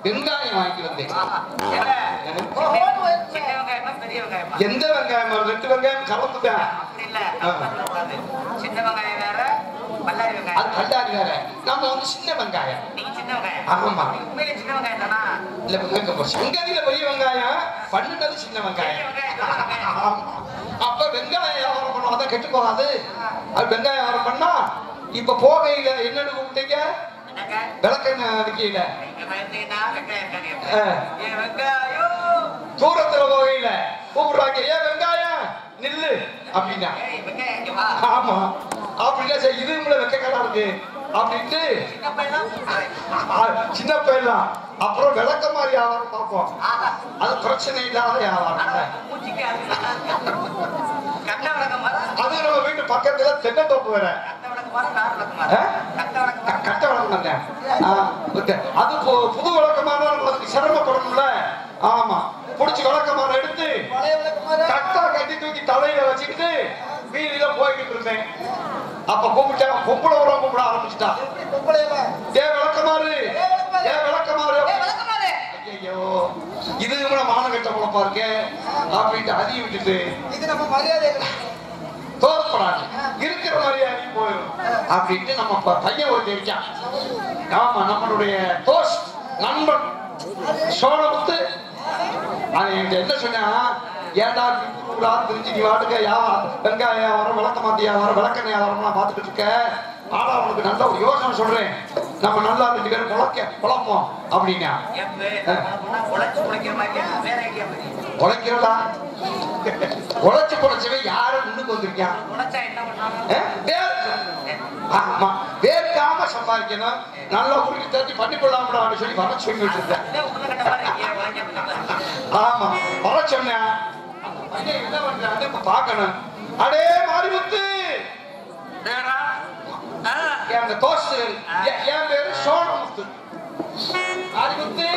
வெங்காயம் வாங்கிட்டு வந்தேன். எந்த வெங்காயம்? 2 வெங்காயம் கலந்துட்டேன். சின்ன வெங்காயம் வேற, பல்லாரி வெங்காயம். அது பல்லாரி வேற. நம்ம வந்து சின்ன வெங்காயம். நீங்க சின்ன வெங்காயம். ஆமா. உண்மையிலே சின்ன வெங்காயம் தானா? இல்ல வெங்காயத்துல பெரிய வெங்காயம், பண்ணுனது சின்ன வெங்காயம். அப்ப வெங்காயம் வியாபாரம் பண்ணுவோம், அதான் கெட்டு போகாது. அது வெங்காயம் வியாபாரம் பண்ணா இப்ப போகையில என்னன்னு கூப்பிட்டீங்க? விளக்கெண்ணெய் அடிக்கையில தூரத்துல போகையில கூப்பிடுறாங்க, ஏன் வெங்காயம் நில்லு அப்படின்னா. ஆமா அப்படின்னா இது வெக்கக்கடா இருக்கு அப்படின்ட்டு சின்ன பையன். அப்புறம் விளக்க மாதிரி வியாபாரம் பார்ப்போம், அது பிரச்சனை இல்லாத வியாபாரம். அது நம்ம வீட்டு பக்கத்துல தென்னந்தோப்பு வேற, கட்ட வழக்கம். அது புது விளக்கமான சிரமப்படணும்ல. ஆமா, புடிச்சு விளக்கமான எடுத்து கட்டா கட்டி தூக்கி தலையில வச்சுக்கிட்டு வீதியில போய்கிட்டு இருந்தேன். அப்ப கூப்பிட்டா பொம்பளை உரம் கூப்பிட ஆரம்பிச்சுட்டா. ஏ விளக்கமாறு, ஏ விளக்கமாறு. ஐயோ இது மானம் கட்ட குழப்பா இருக்கு அப்படின்ட்டு அதிக விட்டுட்டு இது நம்ம மரியாதை தோற்படாது, இருக்கிற மரியாதை போயிடும் அப்படின்ட்டு நம்ம பையன் ஒரு தெரிவிச்சான். ஆமா, நம்மளுடைய தோஷ் நண்பன் சோழமுத்து என்ன சொன்னா, ஏண்டா தெரிஞ்சு நீ வாட்டுக்க வெங்காயம் வியாபாரம், விளக்க மாத்தி வியாபாரம், விளக்கெண்ணெய் வியாபாரம்லாம் பார்த்துட்டு இருக்க. ஆனா அவனுக்கு நல்ல ஒரு யோசனை சொல்றேன், நம்ம நல்லா 2 பேரும் குழப்போம் அப்படின்னா. உழைக்கிறதா உழைச்சு குழைச்சவன் யாரும் முன்னுக்கு வந்திருக்கான். வேர்க்காம சம்பாதிக்கணும், நல்லா உருக்கி தட்டி பண்ணிக்கொள்ளாமடான்னு சொல்லி வர சொல்லிட்டு இருந்தேன். ஆமா, வர சொன்னேன். என்ன பண்றான்னு பாக்கணும். அடே மாரிமுத்து, அந்த தோசு என் பேரு சோழமுத்து. மாரிமுத்து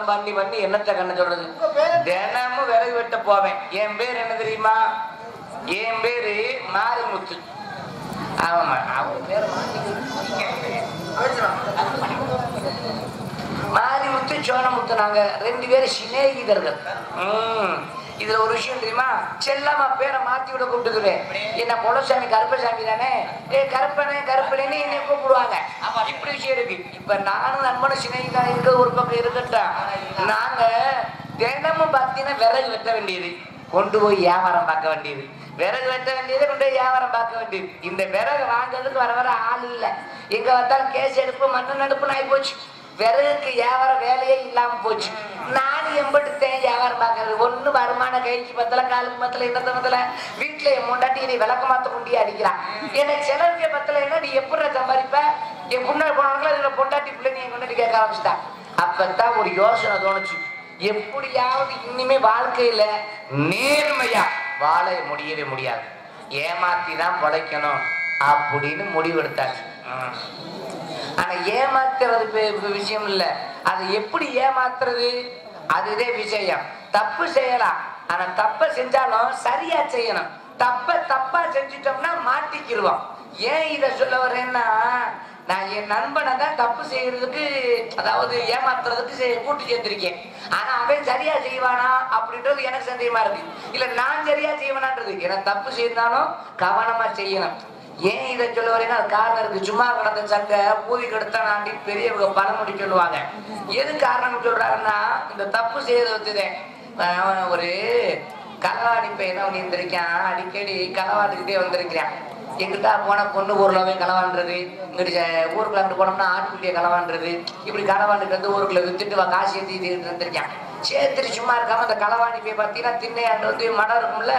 விளம்பரம் பண்ணி என்னத்த கண்ண சொல்றது. தினமும் விறகு வெட்ட போவேன். என் பேர் என்ன தெரியுமா? என் பேரு மாரிமுத்து. ஆமா, அவன் பேர் மாரிமுத்து சோனமுத்து. நாங்க 2 பேரும் சிநேகிதர்கள். இதுல ஒரு விஷயம் தெரியுமா? செல்லமா பேரை மாத்தி விட கூப்பிட்டுக்கிறேன். என்ன பொலசாமி கருப்பசாமி தானே, கருப்பனே கருப்பனேன்னு என்னை கூப்பிடுவாங்க. இப்படி விஷயம் இருக்கு. இப்ப நானும் நண்பனும் சிநேகிதா இருக்க ஒரு பக்கம் இருக்கட்டும். நாங்க தினமும் பார்த்தீங்கன்னா விறகு வெட்ட வேண்டியது, கொண்டு போய் வியாபாரம் பார்க்க வேண்டியது, விறகு வெட்ட வேண்டியது, கொண்டு போய் வியாபாரம் பார்க்க வேண்டியது. இந்த விறகு வாங்குறதுக்கு வர ஆள் இல்லை. எங்க பார்த்தாலும் கேஸ் எடுப்பு மண்ணு நடுப்புன்னு ஆகி போச்சு. விறகுக்கு வியாபாரம் வேலையே இல்லாம போச்சு. நானும் எம்பட்டுத்தேன் வியாபாரம் பார்க்கறது. ஒண்ணு வருமான கைக்கு பத்தல, காலுக்கு பத்தல, இந்த பத்தல. வீட்டுல என் முண்டாட்டி நீ விளக்க மாத்த கொண்டியே அடிக்கிறான். எனக்கு செலவுக்கே பத்தலைன்னா நீ எப்படி சம்பாதிப்ப? என் முன்னாடி போனவங்களா இதுல பொண்டாட்டி பிள்ளை நீ முன்னாடி கேட்க ஆரம்பிச்சுட்டா. அப்பதான் ஒரு யோசனை தோணுச்சு, எப்படியாவது இனிமே வாழ்க்கையில நேர்மையா வாழ முடியவே முடியாது, ஏமாத்தி தான் பொழைக்கணும் அப்படின்னு முடிவெடுத்தாச்சு. ஆனா ஏமாத்துறது விஷயம் இல்ல, அதை எப்படி ஏமாத்துறது அதுதே விஷயம். தப்பு செய்யலாம், ஆனா தப்ப செஞ்சாலும் சரியா செய்யணும். தப்பா செஞ்சுட்டோம்னா மாட்டிக்கிடுவோம். ஏன் இத சொல்ல வரேன்னா, நான் என் நண்பனை தான் தப்பு செய்யறதுக்கு, அதாவது ஏமாத்துறதுக்கு கூட்டு சேர்ந்திருக்கேன். ஆனா அவன் சரியா செய்வானா அப்படின்றது எனக்கு சந்தேகமா இருக்கு. இல்ல நான் சரியா செய்வானான்றது. ஏன்னா தப்பு செய்தாலும் கவனமா செய்யணும். ஏன் இதை சொல்ல வரீங்கன்னா அது காரணம் இருக்கு. சும்மா கடந்த சங்க பூதி கெடுத்தா நாண்டி பெரியவங்க பழமொழி சொல்லுவாங்க. எது காரணம் சொல்றாங்கன்னா, இந்த தப்பு செய்யறது வச்சுதேன். ஒரு களவாணி பையன் வந்திருக்கான், அடிக்கடி களவாண்டுக்கிட்டே வந்திருக்கிறான். எங்கிட்ட போன பொண்ணு ஊர்லவே களவாண்டுறது, இங்கிட்ட ஊருக்குள்ள அங்கிட்டு போனோம்னா ஆட்டுக்குட்டியை களவாண்டுறது, இப்படி களவாண்டுக்கு வந்து ஊருக்குள்ள வித்துட்டு காசு ஏற்றிட்டு வந்திருக்கான். சேர்த்துட்டு சும்மா இருக்காம அந்த களவாணி போய் பார்த்தீங்கன்னா திண்ணையாண்டு வந்து மடம் இருக்கும்ல,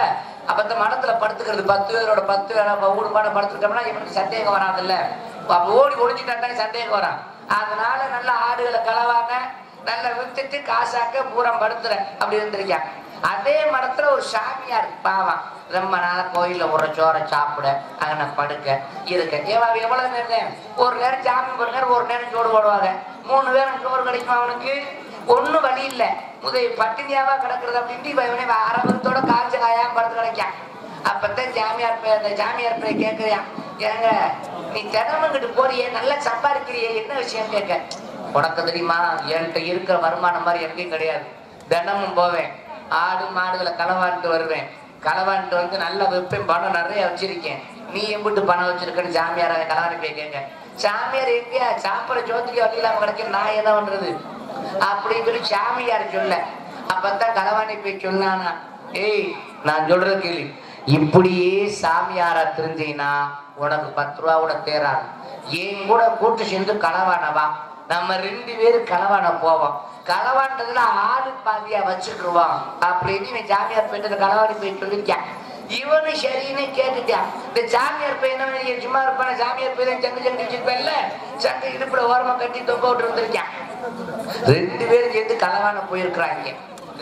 அப்ப அந்த மடத்துல படுத்துக்கிறது 10 பேரோட 10 பேரா ஊடு பாட படுத்துட்டோம்னா இவனுக்கு சந்தேகம் வராதுல்ல. அப்ப ஓடி ஒழிஞ்சுட்டாண்டானே சந்தேகம் வரான். அதனால நல்ல ஆடுகளை களவாங்க, நல்லா வித்துட்டு காசாக்க பூரம் படுத்துறேன் அப்படி இருந்திருக்கான். அதே மடத்துல ஒரு சாமியார் பாவம், ரொம்ப நாள கோயில்ல ஒரு சோறை சாப்பிட அங்கே படுக்க இருக்க. எவ்வளவு நேரம்? ஒரு நேரம் சாமி ஒரு நேரம், ஒரு நேரம் சோறு போடுவாங்க. 3 நேரம் சோறு கிடைக்குமா அவனுக்கு? ஒன்னும் வழி இல்லை, பட்டினியாவா கிடக்குறது அப்படின்ட்டு இவனை அரபத்தோட காய்ச்ச காயாம படுத்து கிடைக்கான். அப்பதான் ஜாமியார் போய் கேட்கறியான், ஏங்க நீ தினமுங்கிட்டு போறியே, நல்லா சம்பாதிக்கிறியே, என்ன விஷயம் கேட்க. உனக்கு தெரியுமா, என்கிட்ட இருக்கிற வருமானம் மாதிரி எனக்கும் கிடையாது. தினமும் போவேன், ஆடு மாடுகளை களவாண்டு வருவேன், களவாண்டு வந்து நல்லா விற்பேன், பணம் நிறைய வச்சிருக்கேன். நீ எம்பிட்டு பணம் வச்சிருக்கன்னு சாமியார் அதை களவாணி போய் கேட்க. சாமியார் எங்கேயா சாப்பிட ஜோதிக்கு வழி இல்லாம கிடைக்க, நான் என்ன பண்றது அப்படின்னு சொல்லி சாமியார் சொல்ல. அப்பதான் களவாணி போய் சொன்னானா, ஏய் நான் சொல்றது கேள்வி, இப்படியே சாமியாரா தெரிஞ்சீங்கன்னா உனக்கு 10 ரூபா கூட தேராது. என் கூட கூட்டு சேர்ந்து களவானவா, நம்ம 2 பேரும் களவான போவோம், களவாண்டதுல ஆளு பாதியா வச்சுக்குருவான் அப்படின்னு இவன் சாமியார் போயிட்டு களவாணி போய் சொல்லிருக்கான். இவனு சரின்னு கேட்டுட்டான். இந்த சாமியார் போய் என்ன சும்மா இருப்பான, சாமியார் போய் சங்கு வச்சிருப்பேன்ல, சங்கு இடுப்புல ஓரமா கட்டி தொங்க விட்டு இருந்திருக்கான். 2 பேரும் சேர்ந்து களவான போயிருக்கிறாங்க.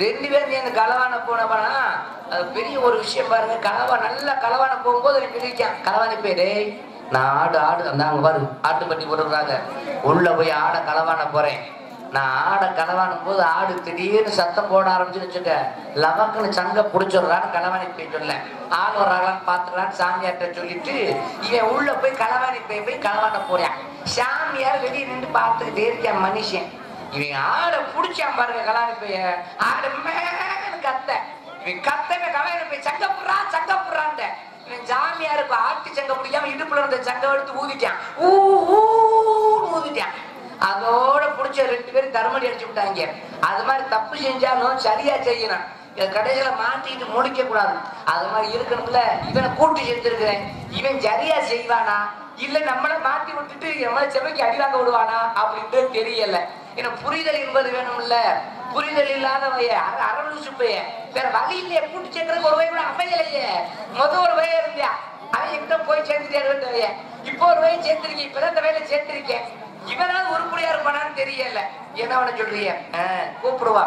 2 பேரும் சேர்ந்து களவான போனப்பனா அது பெரிய ஒரு விஷயம் பாருங்க. நல்லா களவான போகும்போது சொல்லிருக்கான் களவாணி போயிடு, நான் ஆடு அந்த அங்க பாரு ஆட்டுப்பட்டி போட்டுருக்காங்க, உள்ள போய் ஆடை களவான போறேன். நான் ஆடை களவானும் போது ஆடு திடீர்னு சத்தம் போட ஆரம்பிச்சுன்னு வச்சுக்க, லவக்குன்னு சங்க பிடிச்சிடுறான்னு களவாணி போய் சொல்ல. ஆள் வர்றாங்களான்னு பாத்துக்கலான்னு சாமியார்ட்ட சொல்லிட்டு இவன் உள்ள போய் களவாணி போய் களவான போறான். சாமியார் வெளியே நின்று பார்த்துக்கிட்டே இருக்கான் மனுஷன். இவன் ஆடை பிடிச்சான் பாருங்க களவாணி போய், ஆடு மேன்னு கத்த. இவன் கத்தவே களவாணி போய் சங்கப்புறான். இவன் சாமியாருக்கு ஆட்டு சங்க பிடிக்காம இடுப்புல இருந்த சங்க எடுத்து ஊதிட்டான், ஊதிட்டான். அதோட புடிச்ச 2 பேரும் தர்மடி அடிச்சு விட்டாங்க. அது மாதிரி தப்பு செஞ்சாலும் சரியா செய்யணும், கடைசியில மாட்டிட்டு முடிக்க கூடாது. அது மாதிரி இருக்கணும்ல. இவனை கூட்டு செஞ்சிருக்கிறேன், இவன் சரியா செய்வானா இல்ல நம்மள மாட்டி விட்டுட்டு எவ்வளவு செவைக்கு அடி வாங்க விடுவானா அப்படின்ட்டு தெரியல. ஏன்னா புரிதல் என்பது வேணும்ல. புரிதல் இல்லாதவைய அரவணு பைய வேற வழி இல்லையே, கூட்டு சேர்க்கறதுக்கு ஒரு வய கூட அமையலையே. ஒரு வய இருந்தியா, அவன் எங்கிட்ட போய் சேர்ந்துட்டே. இப்போ ஒரு வய சேர்த்திருக்கேன், இப்பதான் இந்த வயல சேர்த்திருக்கேன். இவனாவது உருப்படியா இருப்பானான்னு தெரியல. என்ன பண்ண சொல்றீங்க? கூப்பிடுவா.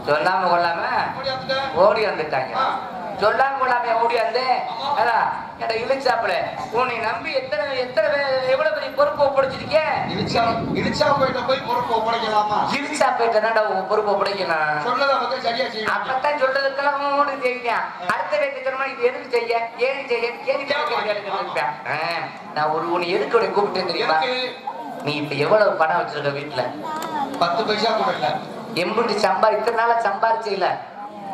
சொல்லாம கொள்ளாம ஓடி வந்துட்டாங்க. சொல்லாம கொள்ளாம ஓடியாந்து அதான் என்கிட்ட இழிச்சாப்புல உன்னை நம்பி எவ்வளவு பெரிய பொறுப்பு ஒப்படைச்சிருக்கேன். இழிச்சாப்பேட்டை போய் பொறுப்பு ஒப்படைக்கலாமா? இழிச்சாப்பேட்டை தான்டா பொறுப்பு ஒப்படைக்கணும். சொன்னதை வந்து சரியா செய்யணும். அப்பதான் சொல்றதுக்கெல்லாம் செய்யலாம். அடுத்த வேலை சொன்னா இது எதுக்கு செய்ய ஏன் செய்ய நான் உன்னை எதுக்கு உன்னை கூப்பிட்டேன் தெரியுமா? நீ இப்ப எவ்வளவு பணம் வச்சிருக்க வீட்டுல? 10 பைசா கூட இல்ல. எம்புட்டு இத்தனை நாளா சம்பாரிச்சல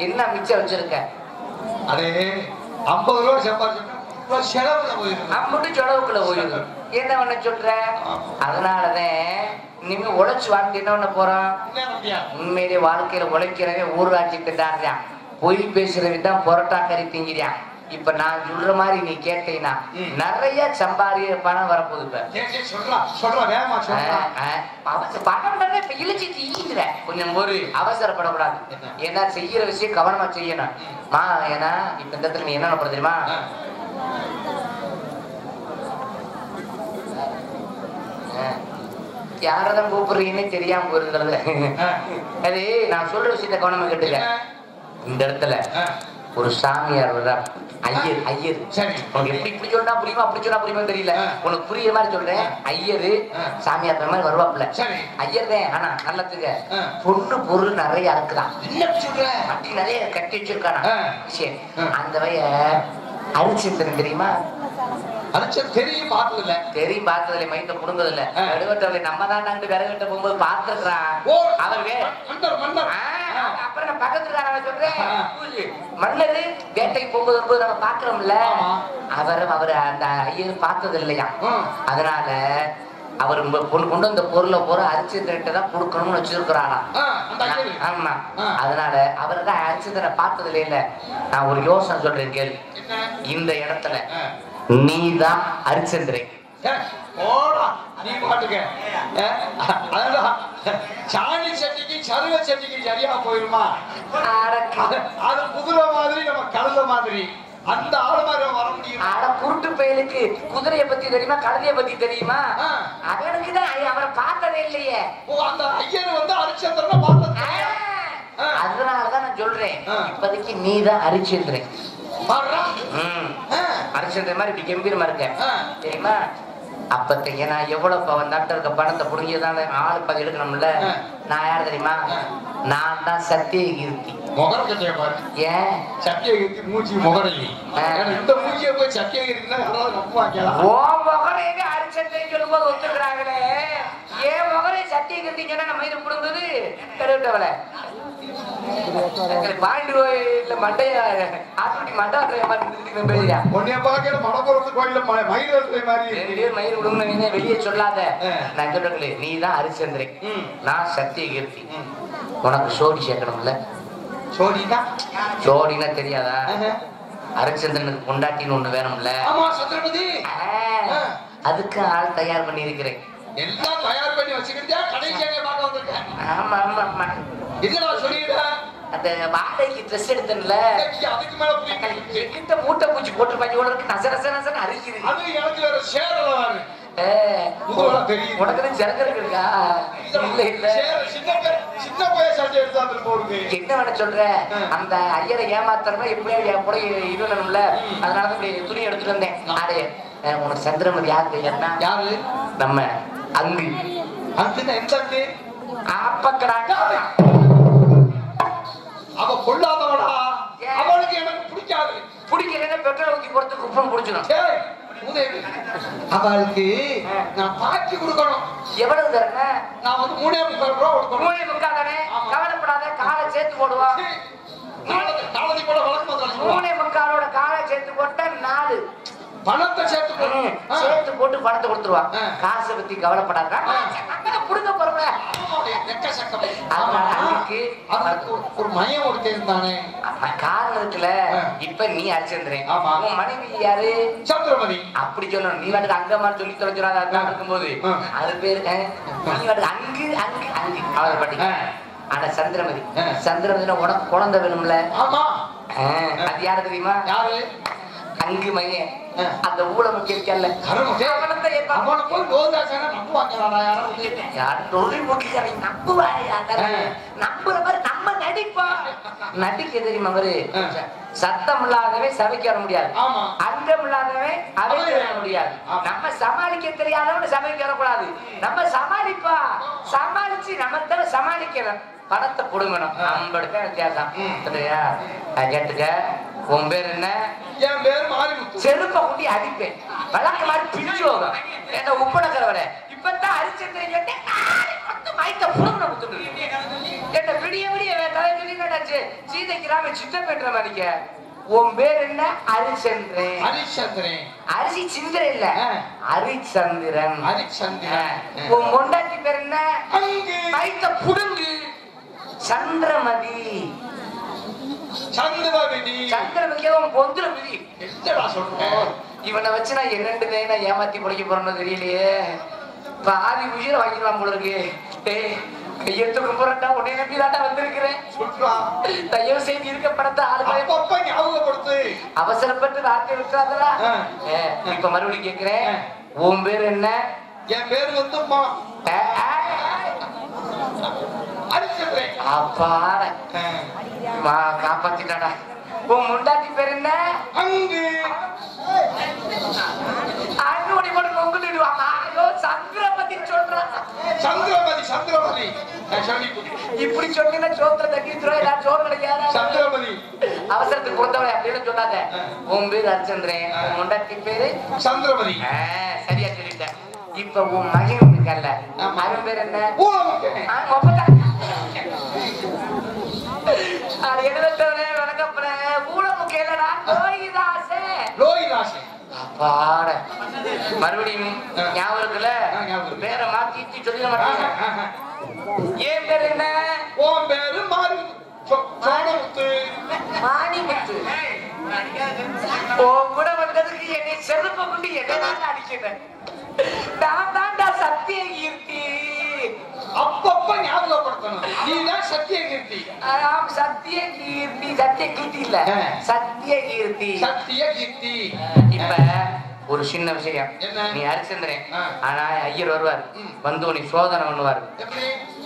என்ன மிச்சம் வச்சிருக்க? அதே 50 ரூபாய் சம்பாதிச்சா செலவுல போயிருக்கு. அம்புட்டு செலவுக்குள்ள போயிருக்கு. என்ன பண்ண சொல்ற? அதனாலதான் இனிமே உழைச்சு வாழ்ந்து என்ன பண்ண போறோம்? உண்மையிலே வாழ்க்கையில உழைக்கிறவே ஊராட்சி திண்டாடுறான். பொய் பேசுறவன் தான் பொரோட்டா கறி திங்கிறான். இப்ப நான் சொல்ற மாதிரி நீ கேட்டீங்கன்னா நிறைய சம்பாரிய பணம் வரப்போகுது. பணம் இப்ப இழிச்சிட்டு ஈங்குற கொஞ்சம் ஒரு அவசரப்படக்கூடாது. ஏன்னா செய்யற விஷயம் கவனமா செய்யணும். ஏன்னா இப்ப இந்த இடத்துல நீ என்ன பண்ண தெரியுமா? யாரதான் கூப்பிடுறீங்கன்னு தெரியாம போயிருந்தது. அது நான் சொல்ற விஷயத்த கவனமா கேட்டுக்க. இந்த இடத்துல ஒரு சாமியார் வர்றார். ஐயர் உனக்கு எப்படி இப்படி சொன்னா புரியுமா அப்படி சொன்னா புரியுமா தெரியல. உனக்கு புரியுற மாதிரி சொல்றேன். ஐயரு சாமியார் மாதிரி வருவாப்புல. ஐயர் தான். ஆனா நல்லதுங்க பொண்ணு பொருள் நிறைய இருக்குதான். அப்படி நிறைய கட்டி வச்சிருக்கானா விஷயம். அந்த வய அரிசித்தனம் தெரியுமா? தெரியும் பார்த்ததில்ல. தெரியும் பார்த்ததில்ல. மைண்ட புடுங்கதில்ல. விறகுவட்டை நம்ம தான் விறகுவட்ட போகும்போது பார்த்துக்கிறான். அவரு அப்புறம் நான் பக்கத்துல சொல்றேன் மன்னரு வேட்டைக்கு போகும்போது நம்ம பாக்குறோம்ல. அவர் அந்த ஐயர் பார்த்தது இல்லையா? அதனால அவர் கொண்டு வந்த பொருளை போற அரிசித்தனை தான் கொடுக்கணும்னு வச்சிருக்கிறாராம். ஆமா. அதனால அவரு தான் அரிசித்தனை பார்த்தது இல்ல. நான் ஒரு யோசனை சொல்றேன் கேள்வி. இந்த இடத்துல நீதான் அரிச்சந்திரன். நீ பாட்டுக்க சாணி சட்டிக்கு சருவ சட்டிக்கு சரியா போயிருமா? அது குதிரை மாதிரி நம்ம கழுத மாதிரி அந்த ஆளு மாதிரி வர முடியும். ஆட குருட்டு பயலுக்கு குதிரையை பத்தி தெரியுமா கழுதைய பத்தி தெரியுமா? அவனுக்குதான் அவரை பார்த்ததே இல்லையே. அந்த ஐயர் வந்து அரிச்சந்திரனை பார்த்தது. அதனாலதான் நான் சொல்றேன் இப்போதைக்கு நீதான் அரிச்சந்திரன். அரிச்சந்திரன் மாதிரி இப்படி கம்பீரமா இருக்க தெரியுமா? அப்பத்தைக்கு நான் எவ்வளவு பவன் இருக்க பணத்தை புடுங்கியதான் ஆளு பதி எடுக்கணும்ல. நான் யாரு தெரியுமா? நான் தான் சத்தியகீர்த்தி. ஏன் சத்தியகீர்த்தி மூச்சி முகரையி இந்த மூச்சியை போய் சத்தியகீர்த்தினா யாராவது நம்புவாங்களா? ஓ முகரையே அரிச்சந்திரன் சொல்லும்போது ஒத்துக்கிறாங்களே. ஏன் முகரை சத்தியகீர்த்தி சொன்னா நம்ம இது புடுங்குது கருவிட்டவளை பாண்டி கோயில்ல மண்டைய ஆட்டுக்குட்டி மண்டாட்டுற மாதிரி உன்னைய பாக்கிற மடப்புறத்து கோயில்ல மயிர் மாதிரி மயிர் விடுங்க வெளியே சொல்லாத. நான் சொல்றேன் நீதான் அரிச்சந்திரன் நான் சத்தியகீர்த்தி. உனக்கு சோடி சேர்க்கணும்ல. சோடினா தெரியாதா? அரிச்சந்திரனுக்கு பொண்டாட்டின்னு ஒண்ணு வேணும்ல. அதுக்கு ஆள் தயார் பண்ணி இருக்கிறேன். எல்லாம் தயார் பண்ணி வச்சுக்கிட்டா கடைசியாக பார்க்க வந்திருக்கேன். ஆமா ஆமா ஆமா. இதெல்லாம் சொல்லிடுறேன். அந்த வாடகைக்கு ட்ரெஸ் எடுத்தேன்ல அதுக்கு மேல எங்கிட்ட மூட்டை பூச்சி போட்டு இருக்கு நச நச நசன்னு அரிக்குது. அது எனக்கு வேற சேரலாம். உனக்கு சிறக்கிறதுக்கு இருக்கா? இல்ல இல்ல சின்ன பையன் சட்டை எடுத்தாந்து போடுங்க. என்ன வேணா சொல்ற? அந்த ஐயரை ஏமாத்துறமா எப்படியா கூட இருக்கணும்ல. அதனாலதான் துணி எடுத்துட்டு வந்தேன். ஆடே உனக்கு சந்திரமதி யாரு தெரியாதுன்னா? யாரு? நம்ம அங்கு அங்குன்னா எந்த அங்கு? ஆப்பக்கடாங்க. அவ கொள்ளாதவடா. அவளுக்கு எனக்கு பிடிக்காது. பிடிக்கலன்னா பெட்ரோல் ஊத்தி போறதுக்கு குப்பம் பிடிச்சிடும். அவளுக்கு நான் பாக்கி கொடுக்கணும். எவ்வளவு தரேன்? நான் வந்து 3.25 ரூபா கொடுக்கணும். 3.25 தானே? கவலைப்படாத, காலை சேர்த்து போடுவா. நாளைக்கு போல வழக்கம் 3.25 காலை சேர்த்து போட்டா 4 பணத்தை சேர்த்து போட்டு பணத்தை கொடுத்துருவா. காசை பத்தி கவலைப்படாத. கொடுக்க போறோம்ல. ஒரு மையம் கொடுத்திருந்தானே காரணம் இருக்குல்ல. இப்ப நீ அரிச்சந்திரன். உன் மனைவி யாரு? சந்திரமதி. அப்படி சொல்லணும். நீ வாட்டுக்கு அங்கம்மா சொல்லி தொலைச்சிடாத. அதான் இருக்கும்போது அது பேரு நீ வாட்டுக்கு அங்கு அங்கு அங்கு அவரை பட்டி. ஆனா சந்திரமதி சந்திரமதினா உனக்கு குழந்தை வேணும்ல. ஆமா. அது யாரு தெரியுமா? யாரு? அங்கு மையன். அந்த ஊழமுக்கு இருக்கல்ல நம்புற மாதிரி நம்ம நடிப்போம். நடிக்க தெரியுமா அவரு? சத்தம் இல்லாதவே சபைக்கு வர முடியாது, அங்கம் இல்லாதவே அவைக்கு வர முடியாது. நம்ம சமாளிக்க தெரியாதவன் சபைக்கு வரக்கூடாது. நம்ம சமாளிப்பா, சமாளிச்சு நம்ம சமாளிக்கிறோம். பணத்தை புடுங்கணும், நம்மளுக்கு வித்தியாசம். கேட்டுக்க, உன் பேர் என்ன? என் பேர் மாரிமுத்து. செருப்ப குட்டி அடிப்பேன், வழக்கு மாதிரி பிரிச்சு போகும். என்ன உப்பனக்கிற வர இப்பதான் அரிச்சந்திரன் மயக்க புடுங்கின முத்து. என்ன விடிய விடிய தலைச்சு சீதைக்கு ராம சித்தம் பெற்ற மாதிரிக்க. உன் பேர் என்ன? ஹரிச்சந்திரன். ஹரிச்சந்திரன். அரிசி சிந்திரன் இல்ல, ஹரிச்சந்திரன். ஹரிச்சந்திரன். உன் பொண்டாட்டி பேர் என்ன? மயக்க புடுங்கு. சந்திரமதி. சந்திரமதி. சந்திரமதியா உன் பொந்திரமதி. என்னடா சொல்றேன்? இவனை வச்சு நான் என்னண்டு ஏமாத்தி பிடிக்க போறேன்னு தெரியலையே. பாதி உயிரை வாங்கிடுவான் போல இருக்கு. கையெழுத்துக்கு போறா உடனே நம்பிதாட்டா வந்திருக்கிறேன். தயவு செய்து இருக்க படத்தை ஞாபகப்படுத்து. அவசரப்பட்டு வார்த்தை விட்டுறாதா? இப்ப மறுபடியும் கேட்கிறேன், உன் பேர் என்ன? என் பேர் வந்து அப்பாட காப்பாத்திட்டாடா. உன் முண்டாட்டி பேர் என்ன? அங்கு அங்குமணி போட்டு பொங்குலிடுவாங்க. சந்திரமதி சொல்றான். சந்திரமதி. சந்திரமதி இப்படி சொன்னீங்கன்னா சோத்துல தட்டிடுறோம். நான் சோறு கிடைக்காத சந்திரமதி. அவசரத்துக்கு பொறுத்தவரை அப்படின்னு சொன்னாங்க. உன் பேர் ஹரிச்சந்திரன், உன் முண்டாட்டி பேரு சந்திரமதி. சரியா சொல்லிட்டேன். இப்ப உன் மகன் இருக்கல்ல, அவன் பேர் என்ன? மறுபடியும் ஞாபகம் இருக்குல்ல? பேரை மாத்தி சொல்லிட மாட்டீங்க. ஏன் பேர் என்ன? உன் பேரு மாரிமுத்து. மாரிமுத்து. உன் கூட வந்ததுக்கு என்னை செருப்ப கொண்டு என்ன அடிக்கிறேன். நான் தாண்டா சத்திய கீர்த்தி. அப்பப்ப ஞாபகப்படுத்தணும். நீதான் சத்திய கீர்த்தி. சத்திய கீர்த்தி. சத்திய கீர்த்தி இல்ல, சத்திய கீர்த்தி. சத்திய கீர்த்தி. இப்ப ஒரு சின்ன விஷயம். நீ ஹரிச்சந்திரன், ஆனா ஐயர் வருவார், வந்து உனி சோதனை பண்ணுவாரு.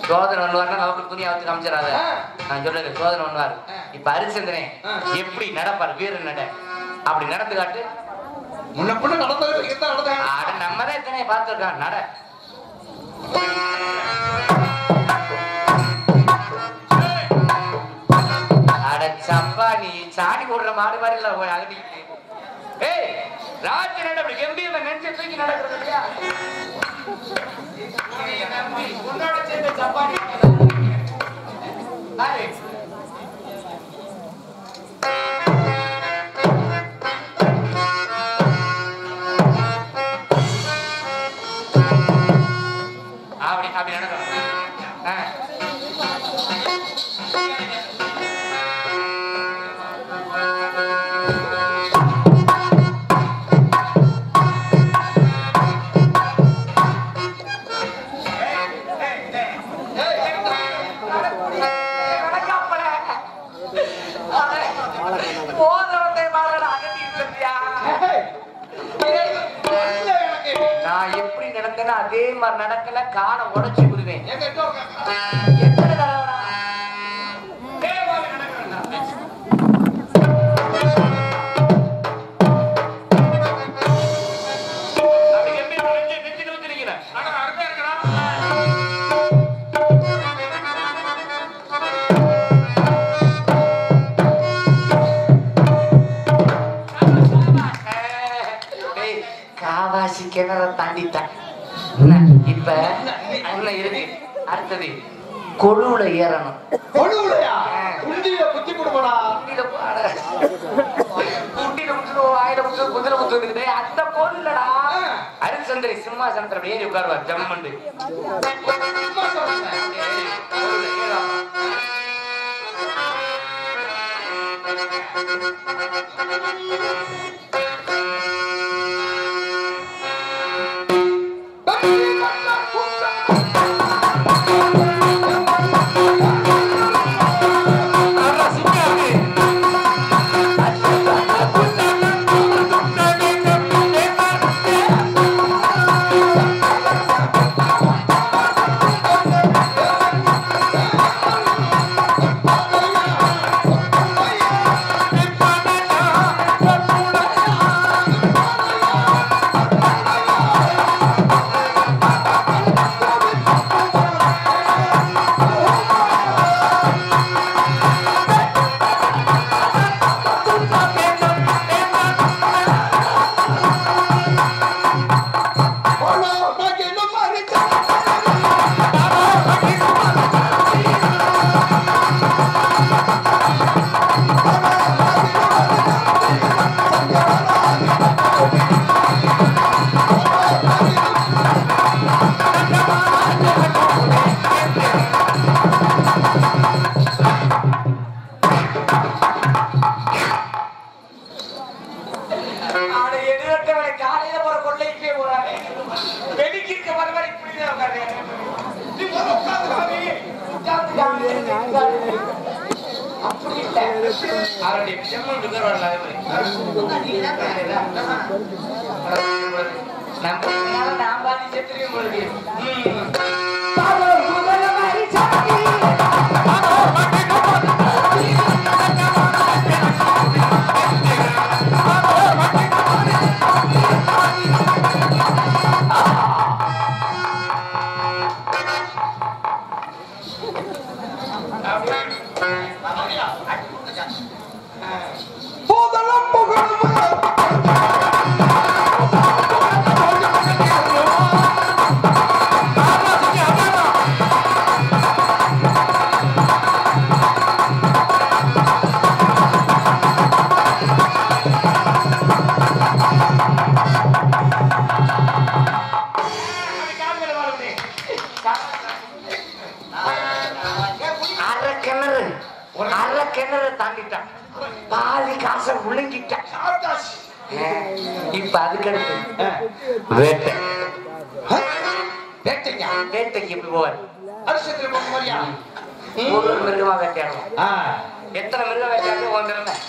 சோதனை பண்ணுவாருன்னா நமக்கு துணி அவத்து காமிச்சிடாத. நான் சொல்றேன், சோதனை பண்ணுவாரு. இப்ப ஹரிச்சந்திரன் எப்படி நடப்பார்? வீரன் நட அப்படி நடந்து காட்டு. முன்ன பின்ன நடந்தது நம்மதான் எத்தனை பார்த்திருக்கான். நட. அடச்சப்பா, நீ சாணி போடுற மாடு மாதிரி இல்ல அகட்டிக்கிட்டு. ஏய் ராஜ நட அப்படி கம்பீரமா நெஞ்ச தூக்கி நடக்கிறது இல்லையா? உன்னோட சேர்ந்த சப்பானி அப்படி அப்படி நடக்கணும். நான் எப்படி நடந்தேன்னா அதே மாதிரி நடக்கல. காலை உடைச்சு விடுவேன். எத்தனை தடவை காவாசி கிணற தாண்டிட்டேன். இப்ப இருக்கு. அடுத்தது கொழுவுல ஏறணும். கொழுவுலையா? குண்டியில குத்தி கொடுப்படா. குண்டியில முத்து, வாயில முத்து, குதிரை முத்து இருக்குது. அந்த கொழுலடா ஹரிச்சந்திரன் சிம்மாசனத்துல ஏறி உட்காருவார். ஜம்மண்டு அப்படி இல்ல அவருடைய செம்மல் ரிவர் வரல நான் பாதி செத்துருவேன் உங்களுக்கு தாண்டிட்டான் பாதி காசை விழுங்கிட்டான் இப்ப அதுக்கடுத்து வேட்டை வேட்டைங்க வேட்டைக்கு எப்படி போவார் அரசத்துல போக மாதிரியா ஒரு மிருகமா வேட்டையாடுவோம் எத்தனை மிருகம் வேட்டையாடுவோம் வந்துருந்தேன்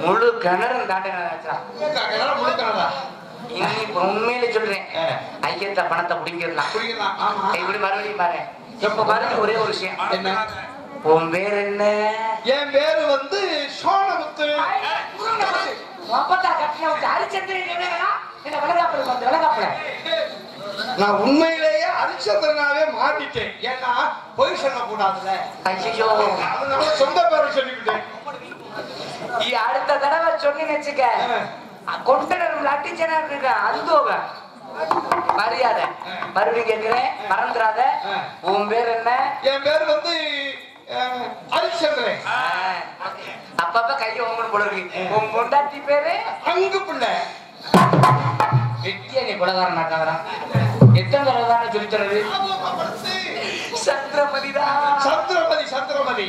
முழு கிணறு உண்மையில சொல்றேன் ஐயத்த பணத்தை பிடிக்கலாம் இப்படி மறுபடியும் பாரு இப்ப மறுபடியும் ஒரே ஒரு விஷயம் என்ன உன் பேர் என்ன என் பேரு வந்து சோனமுத்து நான் உண்மையிலேயே ஹரிச்சந்திரனாவே மாட்டிட்டேன் ஏன்னா பொய் சொல்ல கூடாதுல ஐயோ அதனால சொந்த பேரை சொல்லிவிட்டேன் அடுத்த தடவை சொன்னீங்க வச்சுக்க கொண்டனர் அட்டிச்சனா இருக்க அந்தோக மரியாதை மறுபடியும் கேட்கிறேன் மறந்துடாத உன் பேர் என்ன என் பேர் வந்து ஹரிச்சந்திரன் அப்பப்ப கையை உங்க போல இருக்கு உன் பொண்டாட்டி பேரு அங்கு பிள்ளை வெட்டியா நீ குலகாரன் நாட்டாதான் எத்தனை தடவை தானே சொல்லி தரது சந்திரமதி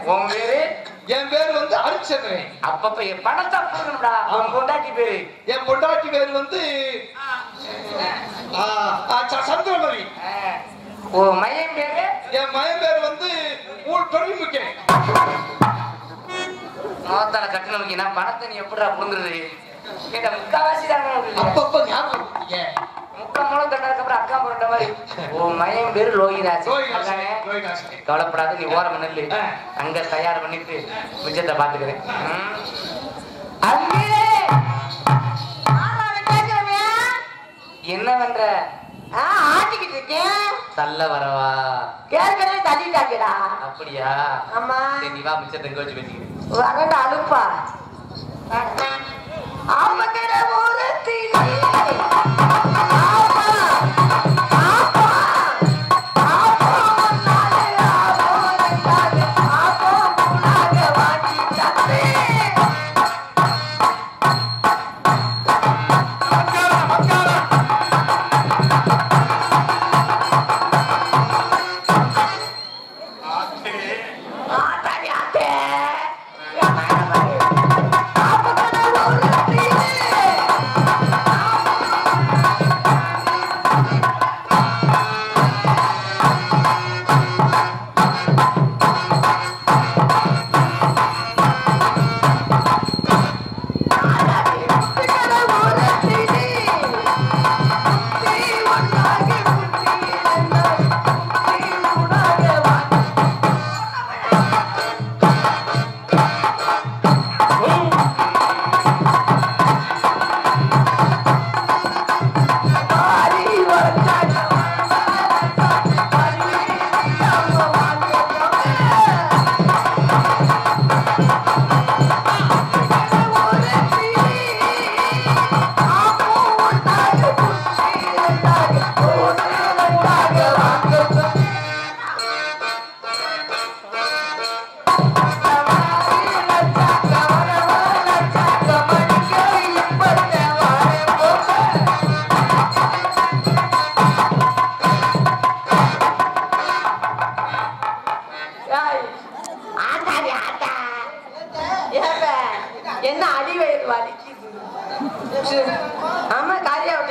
உன் பேரு என் பேரு வந்து ஹரிச்சந்திரன் அப்பப்ப என் பணத்தை கொடுக்கணும்டா உன் பொண்டாட்டி பேரு என் பொண்டாட்டி பேரு வந்து சந்திரமதி உன் மையன் பேரு என் மயன் பேரு வந்து தொழில்முக்கே மோத்தால கட்டணம் நான் பணத்தை நீ எப்படா புடுங்குறது கேட்ட முக்காவாசி தாங்க அப்பப்ப ஞாபகம் முக்கால் மூலம் தண்டதுக்கு அப்புறம் அக்கா போட்ட மாதிரி உன் மையன் பேரு லோகிராஜ் கவலைப்படாத நீ ஓரம் நெல்லு அங்க தயார் பண்ணிட்டு மிச்சத்தை பாத்துக்கிறேன் என்ன பண்ற ஆட்டிக்கிட்டு இருக்கேன் தள்ள வரவா ஏற்கனவே தள்ளிட்டாங்கடா அப்படியா ஆமா நீ வா மிச்சத்தை எங்க வச்சு பேசிக்கிறேன் வரண்ட அழுப்பா அவங்கட ஊரத்திலே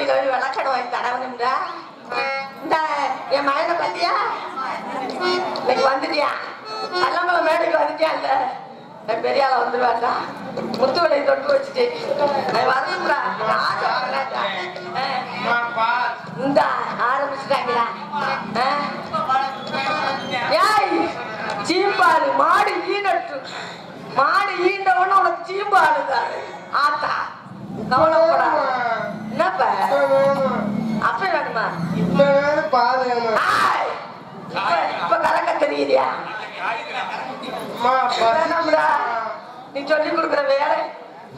தொட்டில போய் விளக்கணம் வாங்கி தரவனும்டா. இந்த என் மகனை பத்தியா இன்னைக்கு வந்துட்டியா? கல்லம்பலம் மேடைக்கு வந்துட்டியா? இல்ல பெரிய ஆள வந்துருவாண்டா. முத்துவடை தொட்டு வச்சுட்டு வரணும்டா. இந்த ஆரம்பிச்சுட்டாங்களா? ஏய் சீம்பாடு மாடு ஈனட்டு மாடு ஈண்டவன உனக்கு சீம்பாடுதாரு ஆத்தா. கவலைப்படாத. என்னப்ப அப்ப வேணுமா? இப்ப கலக்க தெரியுதியா? வேணாம்டா. நீ சொல்லி கொடுக்குற வேலை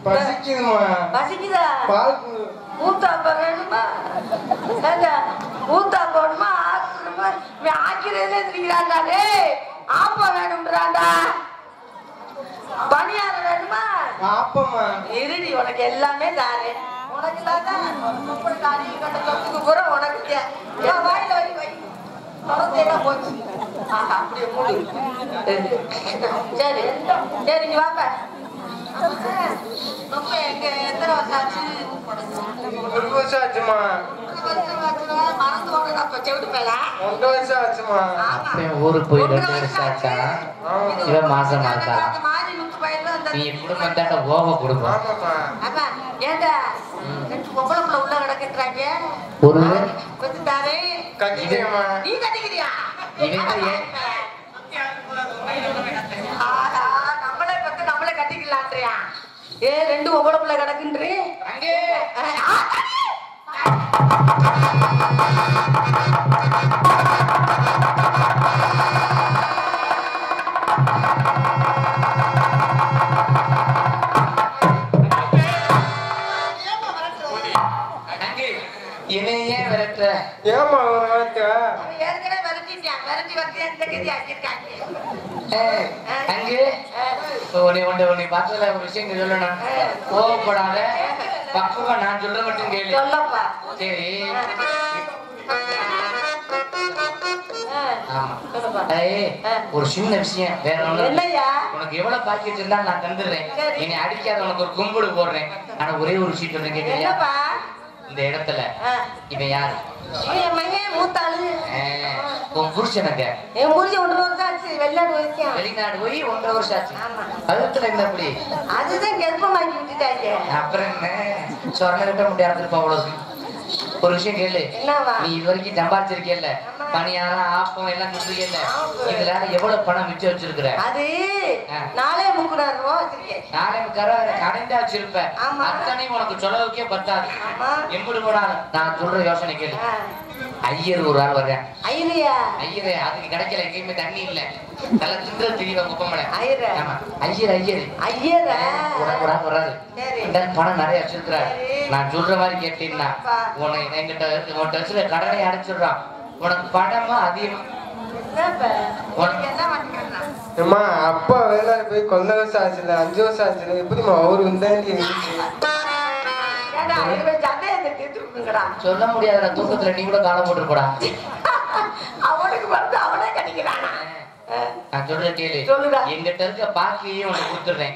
பசிக்குதா? ஊத்தாப்ப வேணுமா? ஊத்தாப்ப வேணுமா? ஆக்கிறதே தெரியுறாண்டா. ஆப்ப வேணும்ன்றாண்டா. பணியாரம் வேணுமா? இருடி உனக்கு எல்லாமே தாரு. உனக்கு பூரா உனக்கு வாயில வை போச்சு. அப்படியே மூடு. சரி சரி நீ வாப்ப. எங்க எத்தனை வருஷம் ஆச்சு? மறந்து போன அப்ப செவிட்டு மேல ஊருக்கு போய் 2 வருஷம் ஆச்சா? இவன் மாசமா இருக்கா? மாறி முத்து பயில நீ குடும்பம் தாண்ட ஓவ குடும்பம். ஏண்டா பொம்பளை புள்ள உள்ள கிடக்குறாங்க. ஒரு கொஞ்சாரு நீ கட்டிக்கிறியா? நம்மளே பத்து நம்மளே கட்டிக்கலான்றியா? 2 பொம்பளை புள்ள கிடக்குன்றி அங்கே என்னையே விரட்டுற? ஏமா விரட்ட? ஏற்கனவே விரட்டிட்டான். விரட்டி வந்து எந்த கதி ஆக்கியிருக்காங்க. அங்கே உன்னை பார்த்ததுல ஒரு விஷயம் சொல்லணும். கோவப்படாத, பக்குவா நான் சொல்ற மட்டும் கேளு. சொல்லப்பா. சரி ஒரு சின்ன விஷயம், வேற ஒண்ணு இல்லையா? உனக்கு எவ்வளவு பாக்கி வச்சிருந்தா நான் தந்துடுறேன். என்னை அடிக்காத உனக்கு ஒரு கும்பிடு போடுறேன். ஆனா ஒரே ஒரு விஷயம் சொல்றேன் கேட்கலையா? இந்த இடத்துல இவன் யாரு? மூத்தாளு உன் புருஷனுங்க. என் புருஷன் 1 வருஷம் ஆச்சு. வெளிநாடு போய் 1.5 வருஷம் ஆச்சு. அதுல என்ன அப்படி? அதுதான் கர்ப்பமாக்கி விட்டுட்டாங்க. அப்புறம் என்ன சொன்ன கிட்ட முடியாது. அவ்வளவு ஒரு விஷயம் கேளு. நீ இது வரைக்கும் சம்பாதிச்சிருக்கல, பணியாரம் ஆப்பம் எல்லாம் கொடுத்துருக்கல, இதுல எவ்வளவு பணம் மிச்சம் வச்சிருக்கிற? அது 4.75 ரூபா வச்சிருக்கேன். 4.75 கடைந்தா வச்சிருப்ப. அத்தனை உனக்கு செலவுக்கே பத்தாது. எம்புடு போனாலும் நான் சொல்ற யோசனை கேளு. ஐயர் ஒரு ஆள் வர்றேன். ஐயரே அதுக்கு கிடைக்கல, எங்கேயுமே தண்ணி இல்ல. தலை தின்ற தெரியவ குப்பமலை. ஐயர் வராது. பணம் நிறைய வச்சிருக்கிறாரு. நான் சொல்ற மாதிரி கேட்டீங்கன்னா உனக்கு என்கிட்ட கடனை அடைச்சிடுறான். உனக்கு பணமா அதிகமா அப்பா வேலை போய் கொஞ்ச வருஷம் ஆச்சுல, 5 வருஷம் ஆச்சுல. எப்படிமா அவரு சொல்ல முடியாத தூக்கத்துல நீ கூட காலம் போட்டுருப்படா. அவனுக்கு வந்து அவனே கட்டிக்கிறானா? நான் சொல்ற கேளு. எங்கிட்ட இருக்க பாக்கியே உனக்கு கொடுத்துடுறேன்.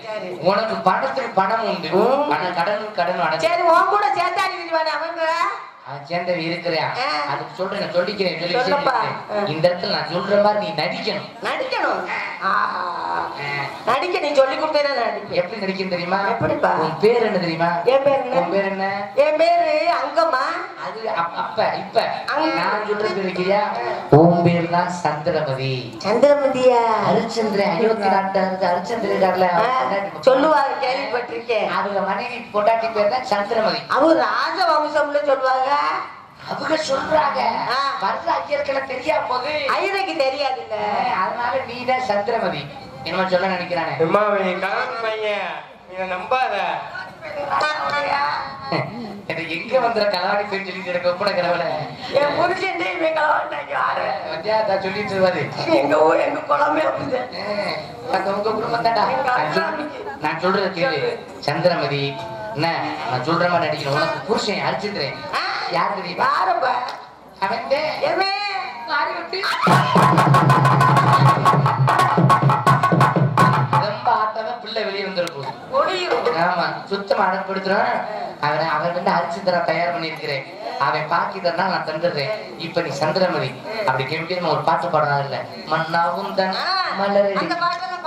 உனக்கு பணத்துக்கு பணம் உண்டு, ஆனா கடன் அடைச்சு. சரி உன் கூட சேர்த்தாடி விடுவானே அவங்க சேர்ந்தவி இருக்கிறேன். அதுக்கு சொல்றேன், சொல்லிக்கிறேன். இந்த இடத்துல நான் சொல்ற மாதிரி நீ நடிக்கணும். நடிக்க நீ சொல்லி கொடுத்தேன்னா நடிக்க. எப்படி நடிக்கணும் தெரியுமா? எப்படிப்பா? உன் பேர் என்ன தெரியுமா? என் பேர் என்ன? உன் பேர் என்ன? என் பேரு அங்கம்மா. அது அப்ப இப்ப நான் சொல்றது இருக்கிறியா? உன் பேர் தான் சந்திரமதி. சந்திரமதியா? ஹரிச்சந்திரன் அயோத்தி நாட்டு ஹரிச்சந்திரன்ல சொல்லுவாங்க, கேள்விப்பட்டிருக்கேன். அவங்க மனைவி பொண்டாட்டி பேர் தான் சந்திரமதி. அவங்க ராஜவம்சம்னு சொல்லுவாங்க. அவங்க சொல்றாங்க. வர்ற ஐயருக்கெல்லாம் தெரியாம போது ஐயருக்கு தெரியாது இல்ல, அதனால நீதான் சந்திரமதி. என்ன சொல்ல நினைக்கிறானே? நம்பாத. எங்க வந்துற கலவாடி போய் சொல்லிட்டு இருக்க கூட கடவுள என் புருஷன் சொல்லிட்டு இருவாரு. எங்க குழம்பே உங்க குடும்பம் தாண்டா. நான் சொல்றது கேளு சந்திரமதி. என்ன நான் சொல்ற மாதிரி நடிக்கிறேன். உனக்கு புருஷன் அடிச்சுக்கிறேன். யார் தெரியுமா? அவன் ரொம்ப ஆட்டாதான் பிள்ளை வெளியே வந்திருக்கும். ஆமா சுத்தமா அடப்படுத்துறேன். அவன் அரிசி தர தயார் பண்ணிருக்கிறேன். அவன் பாக்கி தரனா நான் தந்துடுறேன். இப்ப நீ சந்திரமதி அப்படி கெம்பியமா ஒரு பாட்டு பாடுறா இல்ல மண்ணாவும் தன் மலரடி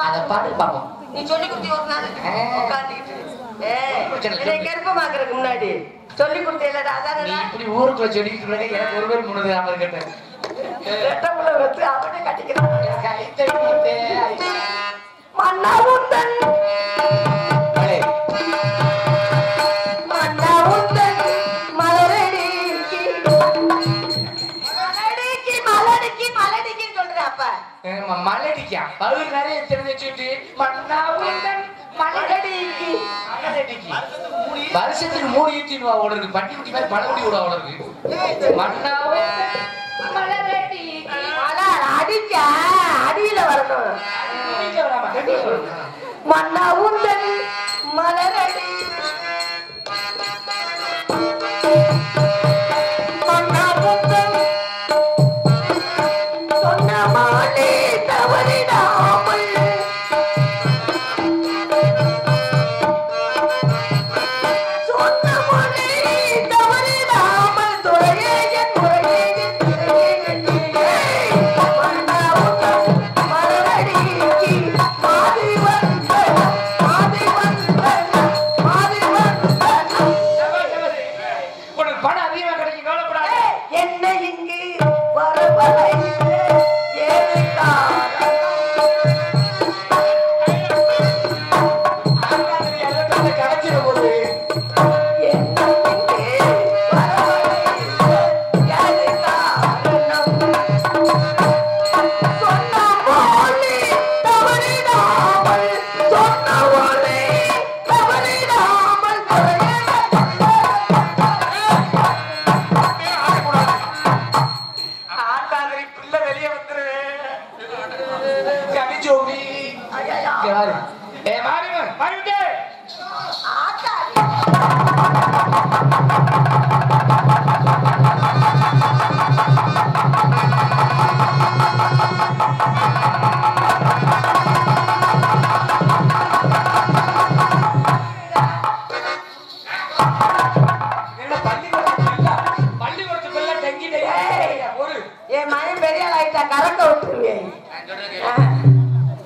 அத பாட்டு பாப்போம். நீ சொல்லி கொடுத்தி ஒரு நாள் உட்காந்துக்கிட்டு கருப்பமாக்குறதுக்கு முன்னாடி சொல்லி கொடுத்தேன். அதான் நீ இப்படி ஊருக்குள்ள சொல்லிட்டு இருக்க எனக்கு ஒரு பேர் முன்னது ஞாபகம் இருக்கேன். ரெட்டமுள்ள வச்சு அவனை கட்டிக்கிறான். மன்னாவும் தன் மலடிக்கா பகுதி நிறைய தெரிஞ்சுட்டு வருஷத்துக்கு 3 ஈட்டினுவா ஓடுறது பட்டி குட்டி மாதிரி மலடி விடுவா ஓடுறது அடிச்சா அடியில வரணும். மன்னா உந்தன் மலரடி மன்னா உந்தன் சொன்ன மாலே தவறிடாமல் சொன்ன மாலே தவறிடாமல் துறையே என் முறையே பணம் அதிகமா கிடைக்கும் கவலைப்படாது. என்ன இங்கு வரவலை கிடைச்சிட போது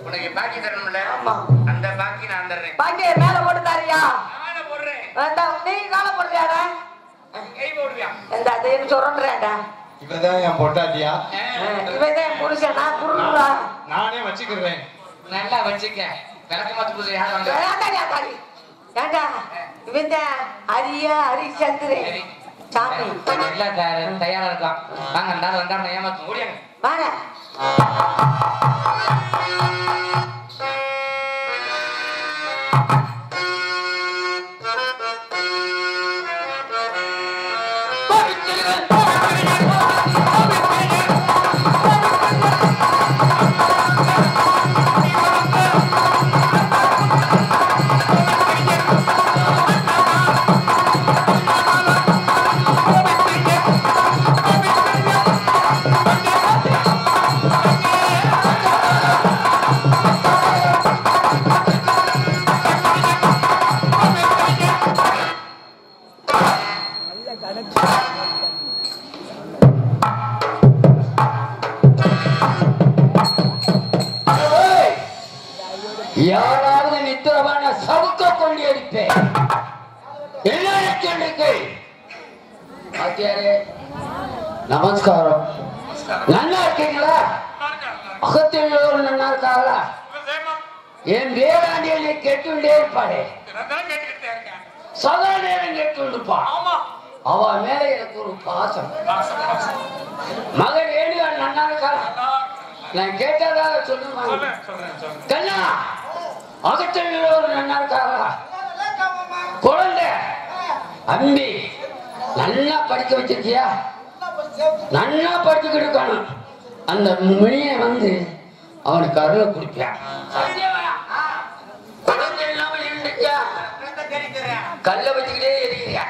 உனக்கு பாக்கி தரணும்ல அந்த பாக்கி நான் தர்றேன். பாக்கிய மேல போட்டு தாரியா? நானே போடுறேன். நீ கால போடுறியாடா? கை போடுறியா? இந்த அதையும் சொல்றேன்டா. இவதான் என் பொட்டாட்டியா? இவன் தான் புருஷன். நான் குருடா. நானே வச்சுக்கிறேன். நல்லா வச்சுக்க. விளக்க மாத்து பூஜை யார் வாங்க? ஏண்டா இவன் தான் அரியா ஹரிச்சந்திரன் சாமி. எல்லாம் தயாரா இருக்கான். வாங்க எல்லாரும் வந்தாங்க ஏமாத்து ஓடியாங்க. வாங்க. யாராவது நித்திரமான சவுக்க கொண்டு அடிப்பேன். நமஸ்காரம். நல்லா இருக்கீங்களா? அகத்தில் நல்லா இருக்காங்களா? என் வேளாண்டியை கேட்டுண்டே இருப்பாளே, சதா நேரம் கேட்டுருப்பான். அவன் மேல எனக்கு ஒரு பாசம். மகன் வேணுவாள் நல்லா இருக்காளா? நான் கேட்டதா சொல்லுவாங்க. கண்ணா அகத்தில் நல்லா இருக்காங்களா? குழந்தை அம்பி நல்லா படிக்க வச்சிருக்கியா? நல்லா படிச்சுக்கிட்டு இருக்கானு. அந்த மணியை வந்து அவனுக்கு அருளை குடிப்பான். கல்ல வச்சுக்கிட்டே எரியா?